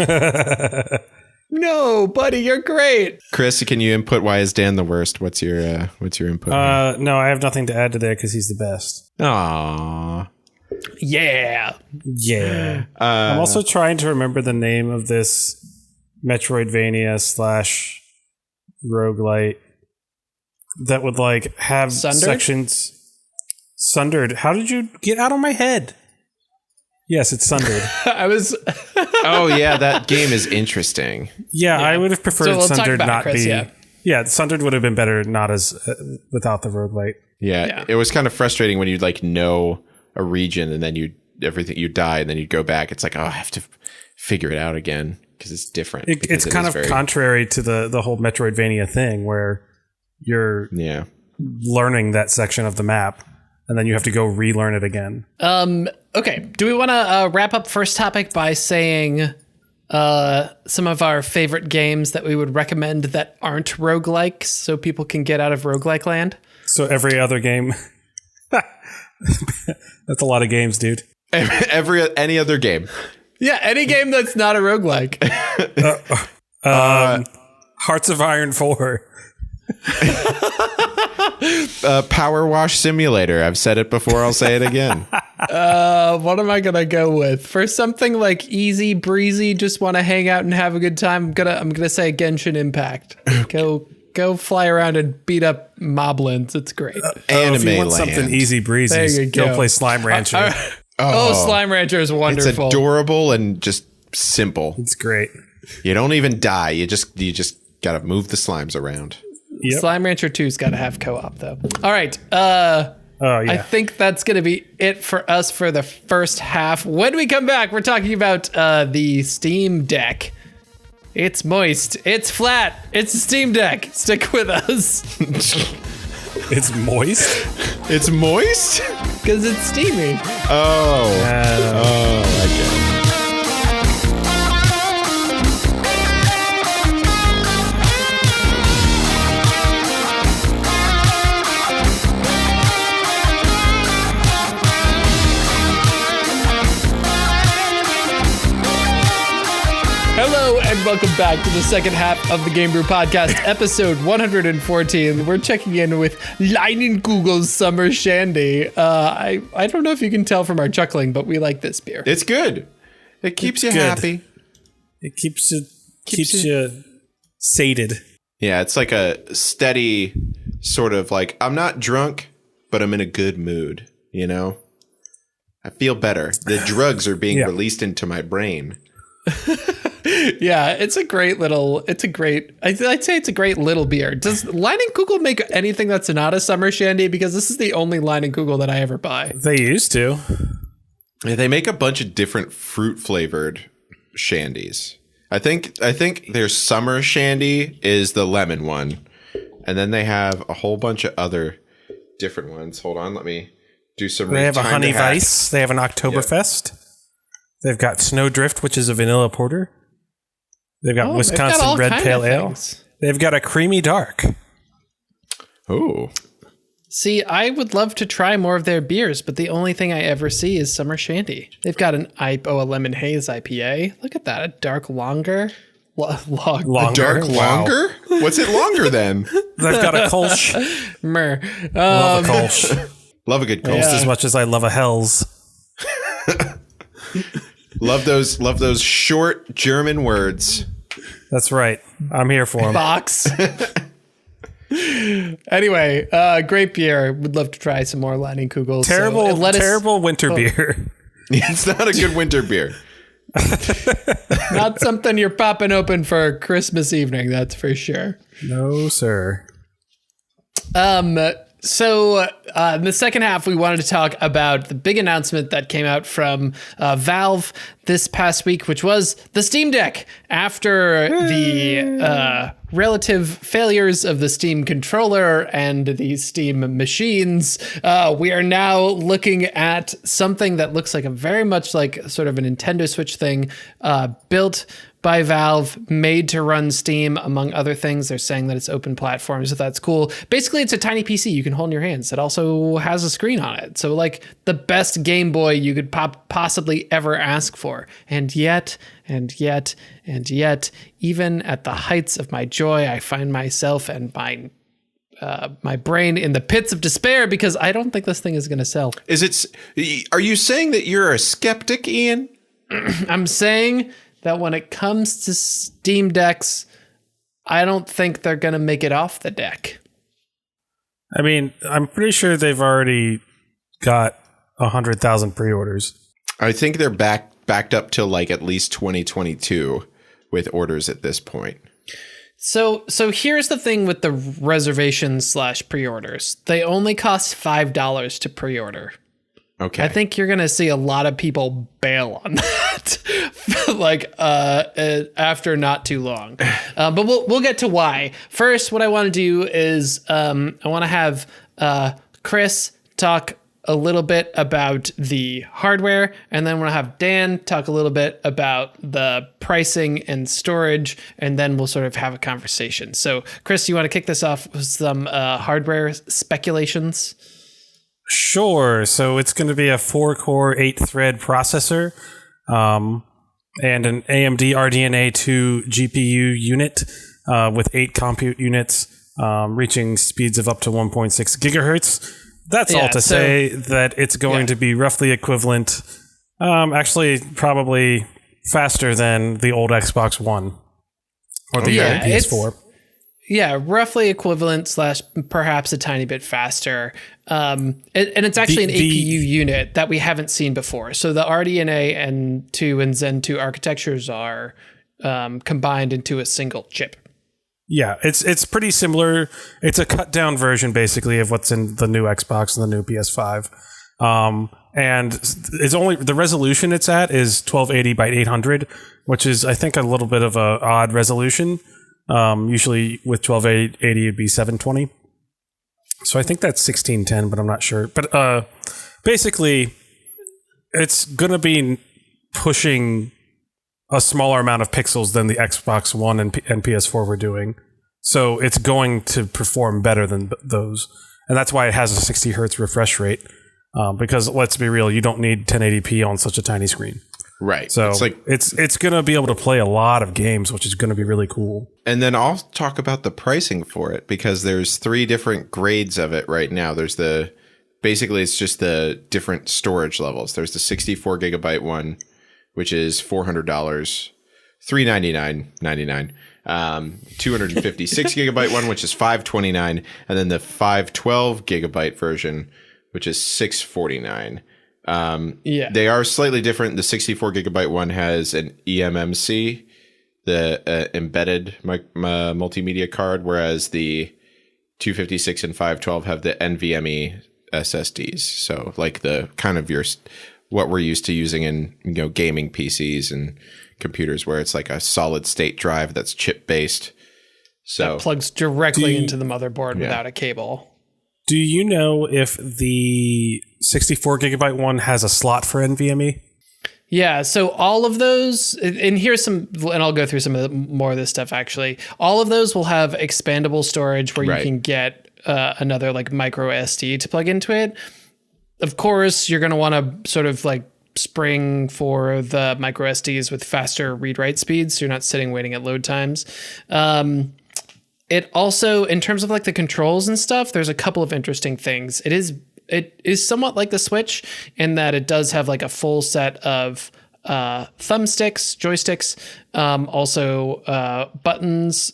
No, buddy, you're great. Chris, can you input why is Dan the worst? What's your input? No, I have nothing to add to that because he's the best. Aww. Yeah. I'm also trying to remember the name of this Metroidvania / roguelite that would like have sections. Sundered. How did you get out of my head? Yes, it's Sundered. Oh yeah, that game is interesting. Yeah, I would have preferred Sundered not Chris, be. Yeah, Sundered would have been better not as without the roguelite. Yeah, it was kind of frustrating when you'd like know a region and then you die and then you'd go back. It's like, oh, I have to figure it out again because it's different. It's kind of contrary to the whole Metroidvania thing where you're learning that section of the map. And then you have to go relearn it again. Okay. Do we want to wrap up first topic by saying some of our favorite games that we would recommend that aren't roguelikes so people can get out of roguelike land? So every other game. That's a lot of games, dude. Any other game. Yeah, any game that's not a roguelike. Hearts of Iron 4. Power Wash Simulator. I've said it before. I'll say it again. What am I gonna go with for something like easy breezy? Just want to hang out and have a good time. I'm gonna say Genshin Impact. Go fly around and beat up moblins. It's great. Anime if you want Land. Something easy breezy, there you go play Slime Rancher. Slime Rancher is wonderful. It's adorable and just simple. It's great. You don't even die. You just gotta move the slimes around. Yep. Slime Rancher 2's got to have co-op, though. All right. I think that's going to be it for us for the first half. When we come back, we're talking about the Steamdeck. It's moist. It's flat. It's a Steamdeck. Stick with us. It's moist? It's moist? Because it's steamy. Oh, I get it. Hello and welcome back to the second half of the GameBrew Podcast, episode 114. We're checking in with Leinenkugel Summer Shandy. I don't know if you can tell from our chuckling, but we like this beer. It's good. It keeps you happy. It keeps you sated. Yeah, it's like a steady sort of like, I'm not drunk, but I'm in a good mood, you know? I feel better. The drugs are being released into my brain. Yeah, I'd say it's a great little beer. Does Leinenkugel make anything that's not a summer shandy? Because this is the only Leinenkugel that I ever buy. They used to. Yeah, they make a bunch of different fruit flavored shandies. I think their summer shandy is the lemon one. And then they have a whole bunch of other different ones. Hold on, let me do some. They have a honey vice. They have an Oktoberfest. They've got Snowdrift, which is a vanilla porter. They've got Wisconsin Red Pale Ale. They've got a creamy dark. Oh. See, I would love to try more of their beers, but the only thing I ever see is Summer Shandy. They've got a Lemon Haze IPA. Look at that, a dark lager. Longer? A dark longer? What's it longer than? They've got a Kolsch. Love a Kolsch. Love a good Kolsch. Just as much as I love a Hells. Love those short German words. That's right. I'm here for them. Box. Anyway, great beer. Would love to try some more Leinenkugel. Terrible winter beer. It's not a good winter beer. Not something you're popping open for Christmas evening, that's for sure. No, sir. So in the second half, we wanted to talk about the big announcement that came out from Valve this past week, which was the Steam Deck. After the relative failures of the Steam controller and the Steam machines, we are now looking at something that looks like a very much like sort of a Nintendo Switch thing, built by Valve, made to run Steam, among other things. They're saying that it's open platform, so that's cool. Basically, it's a tiny PC you can hold in your hands. It also has a screen on it. So like the best Game Boy you could possibly ever ask for. And yet, even at the heights of my joy, I find myself and my brain in the pits of despair because I don't think this thing is going to sell. Are you saying that you're a skeptic, Ian? I'm saying that when it comes to Steam Decks, I don't think they're going to make it off the deck. I mean, I'm pretty sure they've already got 100,000 pre-orders. I think they're backed up till like at least 2022 with orders at this point. So here's the thing with the reservations / pre-orders. They only cost $5 to pre-order. Okay. I think you're going to see a lot of people bail on that after not too long. But we'll get to why. First, what I want to do is I want to have Chris talk a little bit about the hardware, and then we'll have Dan talk a little bit about the pricing and storage, and then we'll sort of have a conversation. So, Chris, you want to kick this off with some hardware speculations? Sure. So it's going to be a 4-core, 8-thread processor, and an AMD RDNA 2 GPU unit with 8 compute units, reaching speeds of up to 1.6 gigahertz. That's all to say that it's going to be roughly equivalent, actually probably faster than the old Xbox One or the PS4. Roughly equivalent / perhaps a tiny bit faster. And it's actually an APU unit that we haven't seen before. So the RDNA and 2 and Zen 2 architectures are combined into a single chip. Yeah, it's pretty similar. It's a cut down version basically of what's in the new Xbox and the new PS5. And it's only the resolution it's at is 1280 by 800, which is I think a little bit of a odd resolution. Usually with 1280 it'd be 720. So I think that's 1610, but I'm not sure. But basically it's going to be pushing a smaller amount of pixels than the Xbox One and PS4 were doing. So it's going to perform better than those. And that's why it has a 60 hertz refresh rate. Because let's be real, you don't need 1080p on such a tiny screen. Right. So it's going to be able to play a lot of games, which is going to be really cool. And then I'll talk about the pricing for it because there's 3 different grades of it right now. There's basically it's just the different storage levels. There's the 64 gigabyte one, which is $400, $399.99. 256 gigabyte one, which is $529, and then the 512 gigabyte version, which is $649. They are slightly different. The 64 gigabyte one has an eMMC embedded multimedia card, whereas the 256 and 512 have the NVMe SSDs. So like the kind of what we're used to using in gaming PCs and computers, where it's like a solid state drive that's chip based. So that plugs directly into the motherboard without a cable. Do you know if the 64 gigabyte one has a slot for NVMe? Yeah, so all of those, and here's some, and I'll go through some of more of this stuff actually. All of those will have expandable storage where you can get another like micro SD to plug into it. Of course, you're going to want to sort of like spring for the micro SDs with faster read-write speeds, so you're not sitting waiting at load times. It also, in terms of like the controls and stuff, there's a couple of interesting things. It is somewhat like the Switch in that it does have like a full set of thumbsticks, joysticks, also buttons,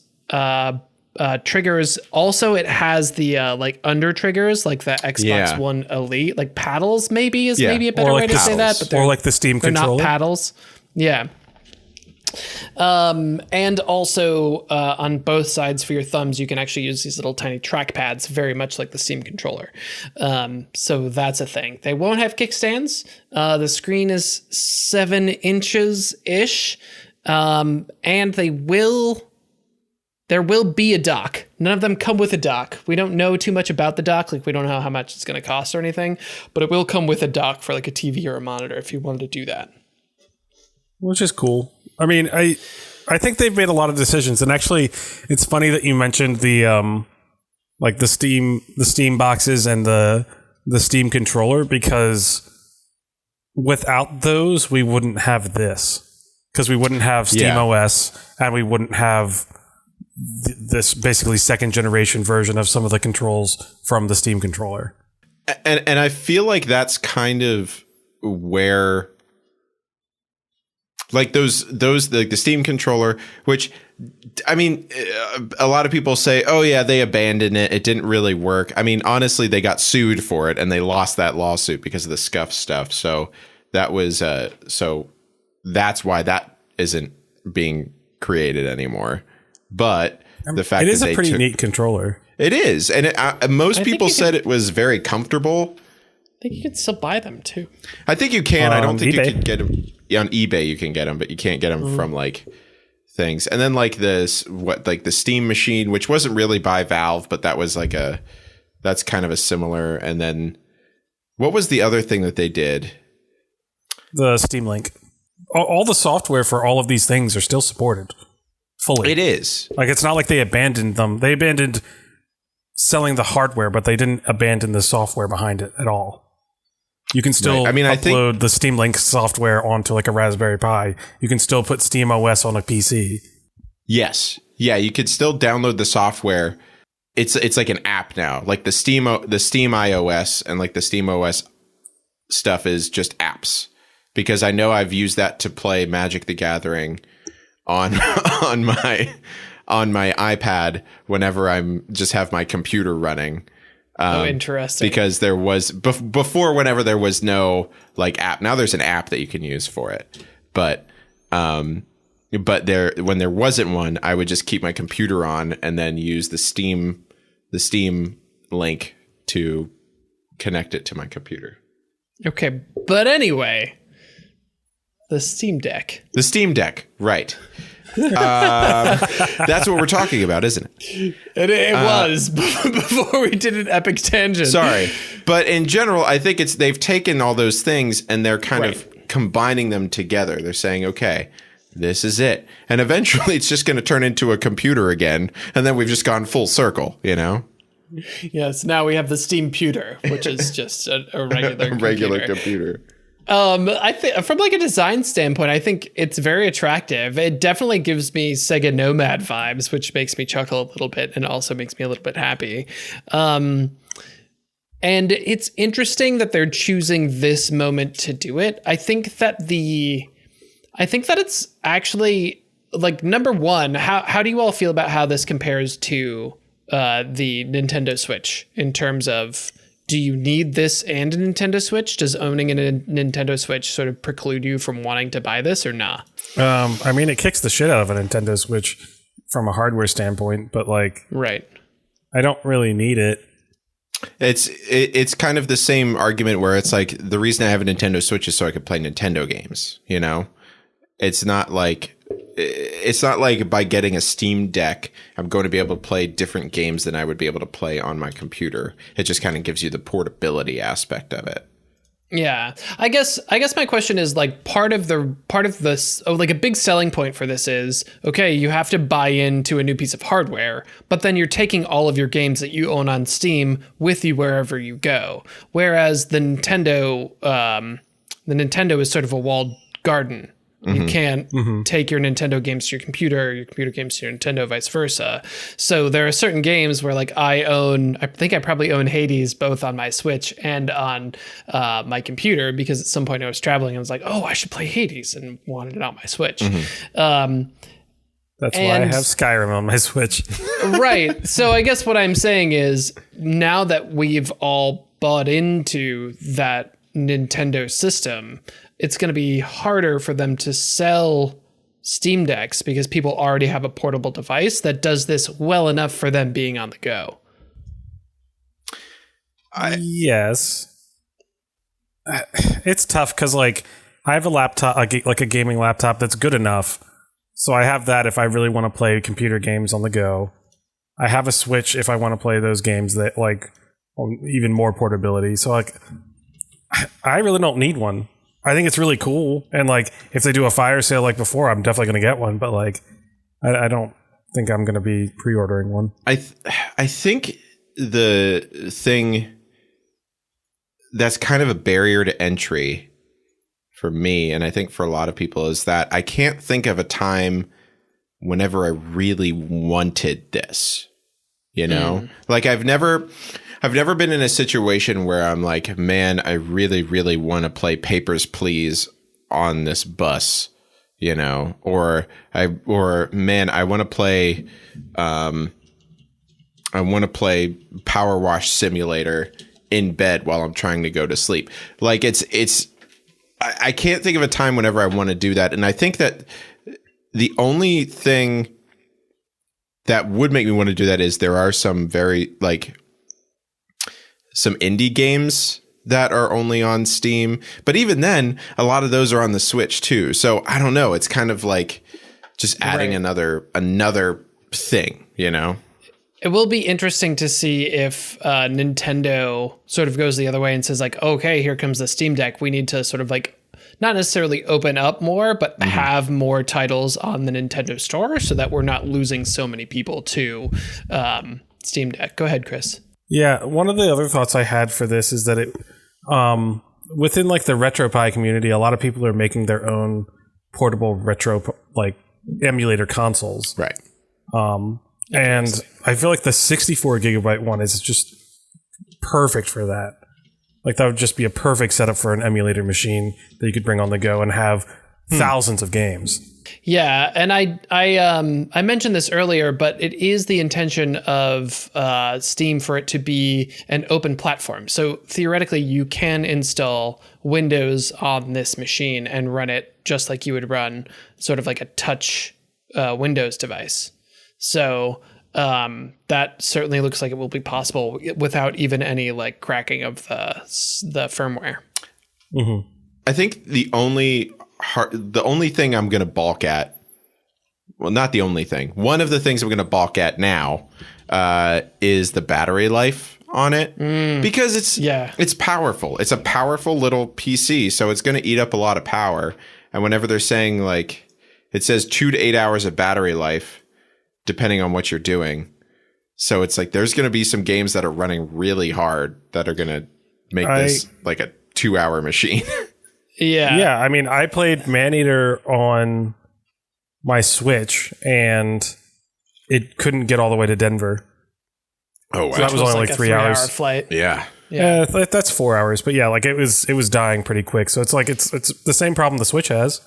triggers. Also, it has the like under triggers, like the Xbox One Elite, like paddles. Maybe is maybe a better way to say that. But or like the Steam controller. They're not paddles. Yeah. And also on both sides for your thumbs, you can actually use these little tiny trackpads, very much like the Steam controller. So that's a thing. They won't have kickstands. The screen is 7 inches ish, and there will be a dock. None of them come with a dock. We don't know too much about the dock. Like we don't know how much it's going to cost or anything, but it will come with a dock for like a TV or a monitor if you wanted to do that. Which is cool. I mean, I think they've made a lot of decisions, and actually, it's funny that you mentioned the like the Steam boxes and the Steam controller, because without those, we wouldn't have this, because we wouldn't have Steam OS, and we wouldn't have this basically second generation version of some of the controls from the Steam controller. And I feel like that's kind of where. Like those like the Steam controller, which, I mean, a lot of people say, oh yeah, they abandoned it. It didn't really work. I mean, honestly, they got sued for it and they lost that lawsuit because of the scuff stuff. So that was, so that's why that isn't being created anymore. But the fact it is a pretty neat controller. It is. And most people said it was very comfortable. I think you can still buy them too. I think you can. I don't think eBay. you can get them on eBay. You can get them, but you can't get them from like things. And then like the Steam machine, which wasn't really by Valve, but that was like that's kind of a similar. And then what was the other thing that they did? The Steam Link. All the software for all of these things are still supported fully. It is. Like it's not like they abandoned them. They abandoned selling the hardware, but they didn't abandon the software behind it at all. You can still upload the Steam Link software onto like a Raspberry Pi. You can still put Steam OS on a PC. Yes. Yeah, you could still download the software. It's like an app now. Like the Steam iOS and like the Steam OS stuff is just apps. Because I know I've used that to play Magic the Gathering on my iPad whenever I'm just have my computer running. Interesting. Because there was before, whenever there was no like app. Now there's an app that you can use for it, but when there wasn't one, I would just keep my computer on and then use the Steam link to connect it to my computer. Okay, but anyway, the Steam Deck. The Steam Deck, right? That's what we're talking about, isn't it? It was before we did an epic tangent. Sorry, but in general, I think they've taken all those things and they're kind of combining them together. They're saying, okay, this is it, and eventually it's just going to turn into a computer again, and then we've just gone full circle, you know? Yes. Now we have the Steam Pewter, which is just a regular computer. I think from like a design standpoint, I think it's very attractive. It definitely gives me Sega Nomad vibes, which makes me chuckle a little bit and also makes me a little bit happy. And it's interesting that they're choosing this moment to do it. I think that it's actually like, number one, how do you all feel about how this compares to the Nintendo Switch in terms of do you need this and a Nintendo Switch? Does owning a Nintendo Switch sort of preclude you from wanting to buy this or nah? I mean, it kicks the shit out of a Nintendo Switch from a hardware standpoint, but like, right. I don't really need it. It's kind of the same argument where it's like the reason I have a Nintendo Switch is so I could play Nintendo games, you know? It's not like by getting a Steam Deck, I'm going to be able to play different games than I would be able to play on my computer. It just kind of gives you the portability aspect of it. Yeah, I guess my question is like part of this, like a big selling point for this is, okay, you have to buy into a new piece of hardware, but then you're taking all of your games that you own on Steam with you wherever you go. Whereas the Nintendo is sort of a walled garden. You can't take your Nintendo games to your computer games to your Nintendo, vice versa. So there are certain games where like I think I probably own Hades both on my Switch and on my computer, because at some point I was traveling and I was like, oh, I should play Hades, and wanted it on my Switch. That's why I have Skyrim on my Switch. Right. So I guess what I'm saying is, now that we've all bought into that Nintendo system, it's going to be harder for them to sell Steam Decks because people already have a portable device that does this well enough for them being on the go. Yes. It's tough because like I have a laptop, like a gaming laptop that's good enough. So I have that if I really want to play computer games on the go. I have a Switch if I want to play those games that like even more portability. So like I really don't need one. I think it's really cool, and like if they do a fire sale like before, I'm definitely going to get one. But like, I don't think I'm going to be pre-ordering one. I think the thing that's kind of a barrier to entry for me, and I think for a lot of people, is that I can't think of a time whenever I really wanted this. You know, like I've never been in a situation where I'm like, man, I really, really want to play Papers, Please on this bus, you know, or man, I want to play Power Wash Simulator in bed while I'm trying to go to sleep. Like I can't think of a time whenever I want to do that. And I think that the only thing that would make me want to do that is there are some very like some indie games that are only on Steam, but even then a lot of those are on the Switch too. So I don't know. It's kind of like just adding another thing, you know? It will be interesting to see if Nintendo sort of goes the other way and says like, okay, here comes the Steam Deck. We need to sort of like not necessarily open up more, but have more titles on the Nintendo store so that we're not losing so many people to Steam Deck. Go ahead, Chris. Yeah, one of the other thoughts I had for this is that it within like the RetroPie community, a lot of people are making their own portable retro like emulator consoles. Right. And I feel like the 64 gigabyte one is just perfect for that. Like that would just be a perfect setup for an emulator machine that you could bring on the go and have thousands of games. Yeah, and I mentioned this earlier, but it is the intention of Steam for it to be an open platform. So theoretically, you can install Windows on this machine and run it just like you would run sort of like a touch Windows device. So that certainly looks like it will be possible without even any like cracking of the firmware. Mm-hmm. I think the only thing I'm going to balk at, well, not the only thing. One of the things I'm going to balk at now is the battery life on it, because it's powerful. It's a powerful little PC, so it's going to eat up a lot of power. And whenever they're saying like, it says 2 to 8 hours of battery life, depending on what you're doing. So it's like there's going to be some games that are running really hard that are going to make this like a 2-hour machine. Yeah. I mean, I played Maneater on my Switch and it couldn't get all the way to Denver. Oh, wow. So that was only like 3 hours. 3-hour flight. Yeah. That's 4 hours. But yeah, like it was dying pretty quick. So it's like it's the same problem the Switch has.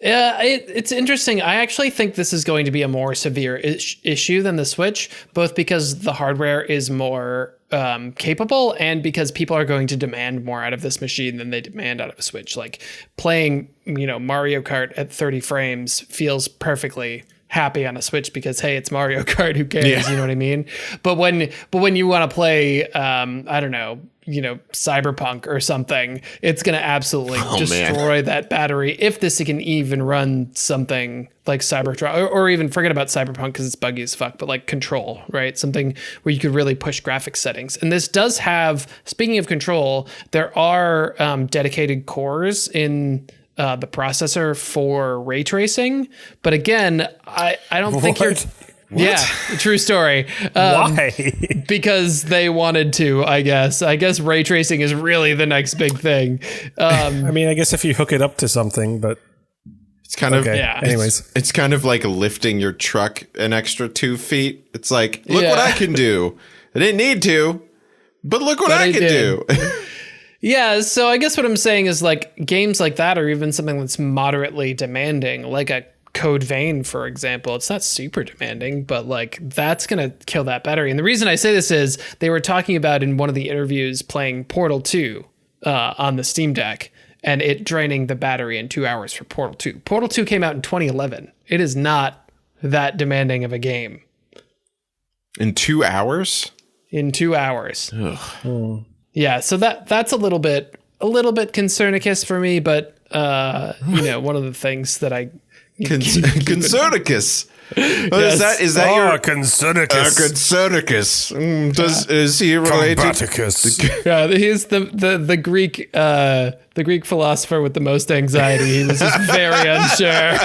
Yeah, it's interesting. I actually think this is going to be a more severe issue than the Switch, both because the hardware is more capable, and because people are going to demand more out of this machine than they demand out of a Switch. Like playing, Mario Kart at 30 frames feels perfectly happy on a Switch because, hey, it's Mario Kart, who cares? Yeah. You know what I mean? But when you want to play, I don't know, Cyberpunk or something, it's going to absolutely destroy that battery. If this can even run something like Cybertron, or even forget about Cyberpunk because it's buggy as fuck, but like Control, right? Something where you could really push graphics settings. And this does have, speaking of Control, there are dedicated cores in the processor for ray tracing. But again, I don't think you're... What? Yeah, true story. Why? Because they wanted to, I guess. I guess ray tracing is really the next big thing. I mean, I guess if you hook it up to something, but it's kind of, anyways. It's kind of like lifting your truck an extra 2 feet. It's like, look what I can do. I didn't need to, but look what I can do. Yeah, so I guess what I'm saying is like games like that, or even something that's moderately demanding, like a Code Vein, for example. It's not super demanding, but like that's going to kill that battery. And the reason I say this is they were talking about in one of the interviews playing Portal 2 on the Steam Deck and it draining the battery in 2 hours for Portal 2. Portal 2 came out in 2011. It is not that demanding of a game. In 2 hours? In 2 hours. Yeah, so that's a little bit concernicus for me, but one of the things that I Concernicus. Yes. Is that your Concernicus? Concernicus. Is he related? Yeah, he's the Greek philosopher with the most anxiety. He was just very unsure.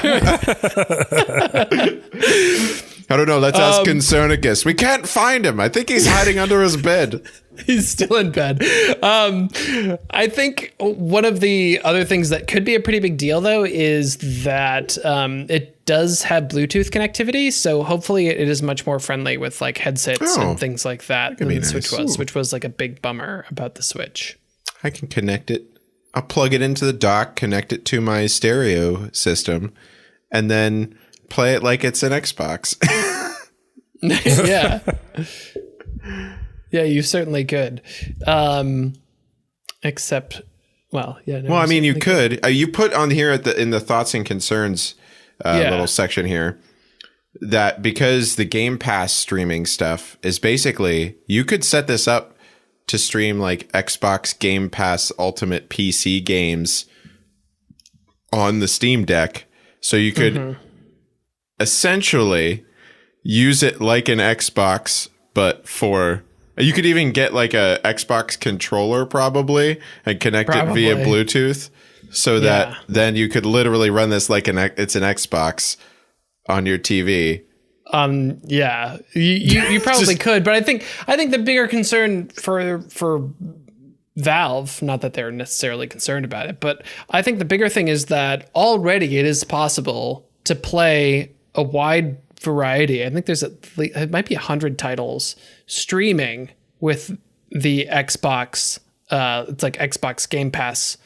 I don't know. Let's ask Concernicus. We can't find him. I think he's hiding under his bed. He's still in bed. I think one of the other things that could be a pretty big deal, though, is that it does have Bluetooth connectivity. So hopefully it is much more friendly with like headsets and things like that than the Switch was, which was like a big bummer about the Switch. I can connect it. I'll plug it into the dock, connect it to my stereo system, and then play it like it's an Xbox. Yeah. Yeah, you certainly could. Except, well, yeah. No, well, I mean, you could. You put on here in the thoughts and concerns little section here that because the Game Pass streaming stuff is basically, you could set this up to stream like Xbox Game Pass Ultimate PC games on the Steam Deck. So you could essentially use it like an Xbox, but for... You could even get like a Xbox controller probably and connect it via Bluetooth so that then you could literally run this like it's an Xbox on your TV. Yeah, you probably could, but I think the bigger concern for Valve, not that they're necessarily concerned about it, but I think the bigger thing is that already it is possible to play a wide variety. I think it might be 100 titles streaming with the Xbox. It's like Xbox Game Pass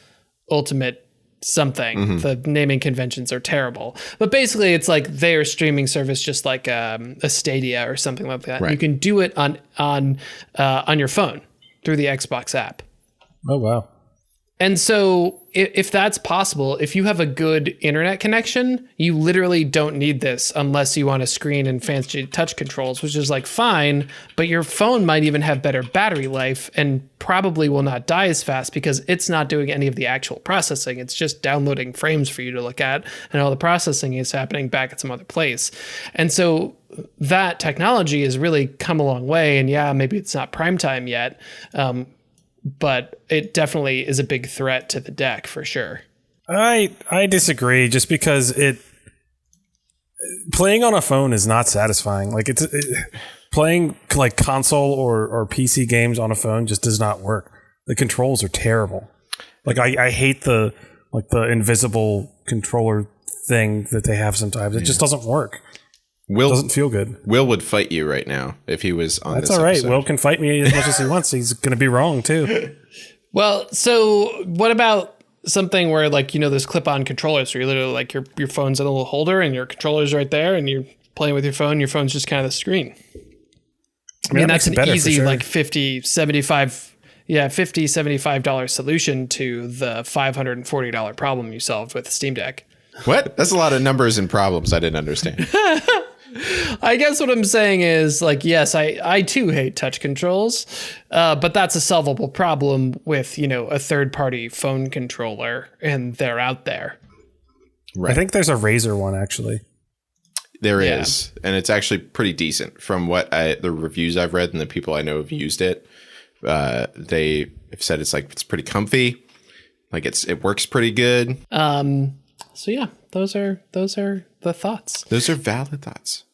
Ultimate something. The naming conventions are terrible, but basically it's like their streaming service, just like a Stadia or something like that. Right. You can do it on your phone through the Xbox app. Oh wow. And so if that's possible, if you have a good internet connection, you literally don't need this unless you want a screen and fancy touch controls, which is like fine, but your phone might even have better battery life and probably will not die as fast because it's not doing any of the actual processing. It's just downloading frames for you to look at, and all the processing is happening back at some other place. And so that technology has really come a long way, and yeah, maybe it's not prime time yet, but it definitely is a big threat to the deck for sure. I disagree, just because playing on a phone is not satisfying. Like playing like console or PC games on a phone just does not work. The controls are terrible. Like I hate the invisible controller thing that they have sometimes. It just doesn't work. It doesn't feel good. Will would fight you right now if he was on this That's all right. episode. Will can fight me as much as he wants. He's going to be wrong too. Well, so what about something where like, there's clip-on controllers, so you're literally like your phone's in a little holder and your controller's right there and you're playing with your phone. Your phone's just kind of the screen. I mean, that's an better, easy sure. like $75 solution to the $540 problem you solved with Steam Deck. What? That's a lot of numbers and problems I didn't understand. I guess what I'm saying is, like, yes, I too hate touch controls, but that's a solvable problem with, a third-party phone controller, and they're out there. Right. I think there's a Razer one, actually. There is, and it's actually pretty decent from what the reviews I've read and the people I know have used it. They have said it's pretty comfy, like it works pretty good. So yeah, those are the thoughts. Those are valid thoughts.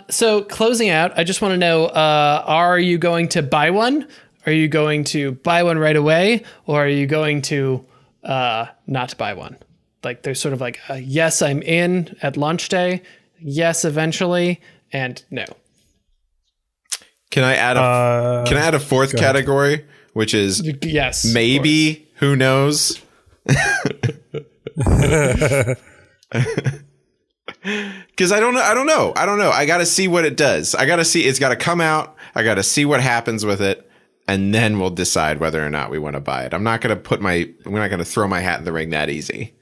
So closing out, I just want to know: are you going to buy one? Are you going to buy one right away, or are you going to not buy one? Like, there's sort of like a yes, I'm in at launch day. Yes, eventually, and no. Can I add a fourth category, which is yes, maybe? Who knows? Because I don't know. I got to see what it does. I got to see. It's got to come out. I got to see what happens with it, and then we'll decide whether or not we want to buy it. I'm not going to throw my hat in the ring that easy.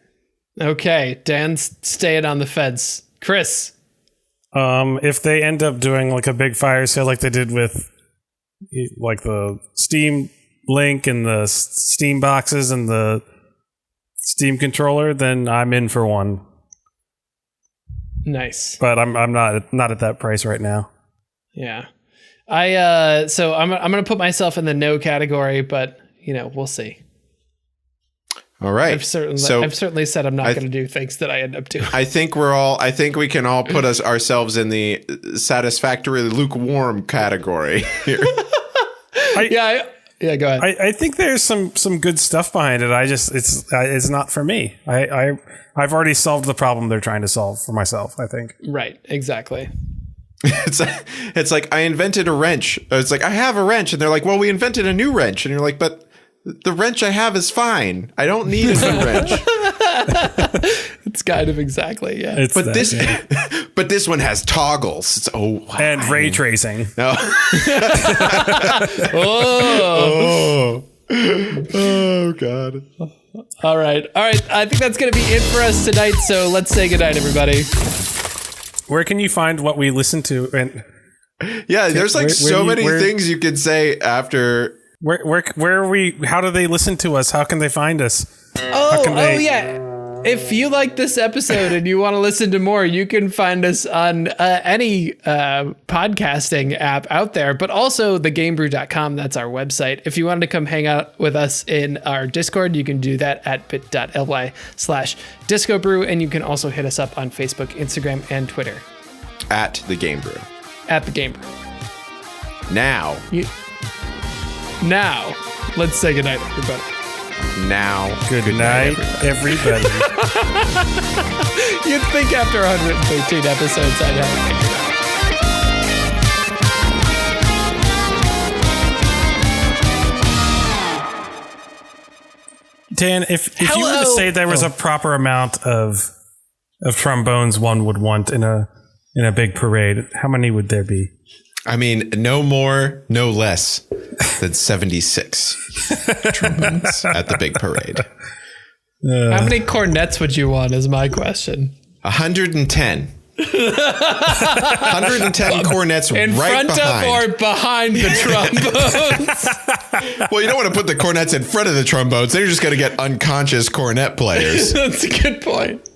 Okay, Dan's staying on the fence. Chris, if they end up doing like a big fire sale like they did with like the Steam Link and the Steam boxes and the Steam controller, then I'm in for one. Nice. But I'm not at that price right now. Yeah. So I'm going to put myself in the no category, but we'll see. All right. I've certainly said I'm not going to do things that I end up doing. I think we can all put ourselves in the satisfactory lukewarm category here. Yeah, go ahead. I think there's some good stuff behind it. It's not for me. I've already solved the problem they're trying to solve for myself, I think. Right, exactly. It's like I invented a wrench. It's like I have a wrench, and they're like, well, we invented a new wrench, and you're like, but the wrench I have is fine. I don't need a new wrench. It's kind of exactly, yeah. But this one has toggles. It's and ray tracing. No. Oh God. All right. I think that's going to be it for us tonight. So let's say goodnight, everybody. Where can you find what we listen to? And yeah, there's so many things you could say after. Where are we? How do they listen to us? How can they find us? Yeah. If you like this episode and you want to listen to more, you can find us on any podcasting app out there, but also thegamebrew.com. That's our website. If you wanted to come hang out with us in our Discord, you can do that at bit.ly/discobrew. And you can also hit us up on Facebook, Instagram, and Twitter. At the GameBrew. At the GameBrew. Now, let's say goodnight, everybody. Now, good night, everybody. You'd think after 113 episodes I'd have it figured out. Dan, if you were to say there was a proper amount of trombones one would want in a big parade, how many would there be? I mean, no more, no less than 76 trombones at the big parade. How many cornets would you want is my question. 110. 110 cornets in right front behind. of or behind the trombones. Well, you don't want to put the cornets in front of the trombones. They're just going to get unconscious cornet players. That's a good point.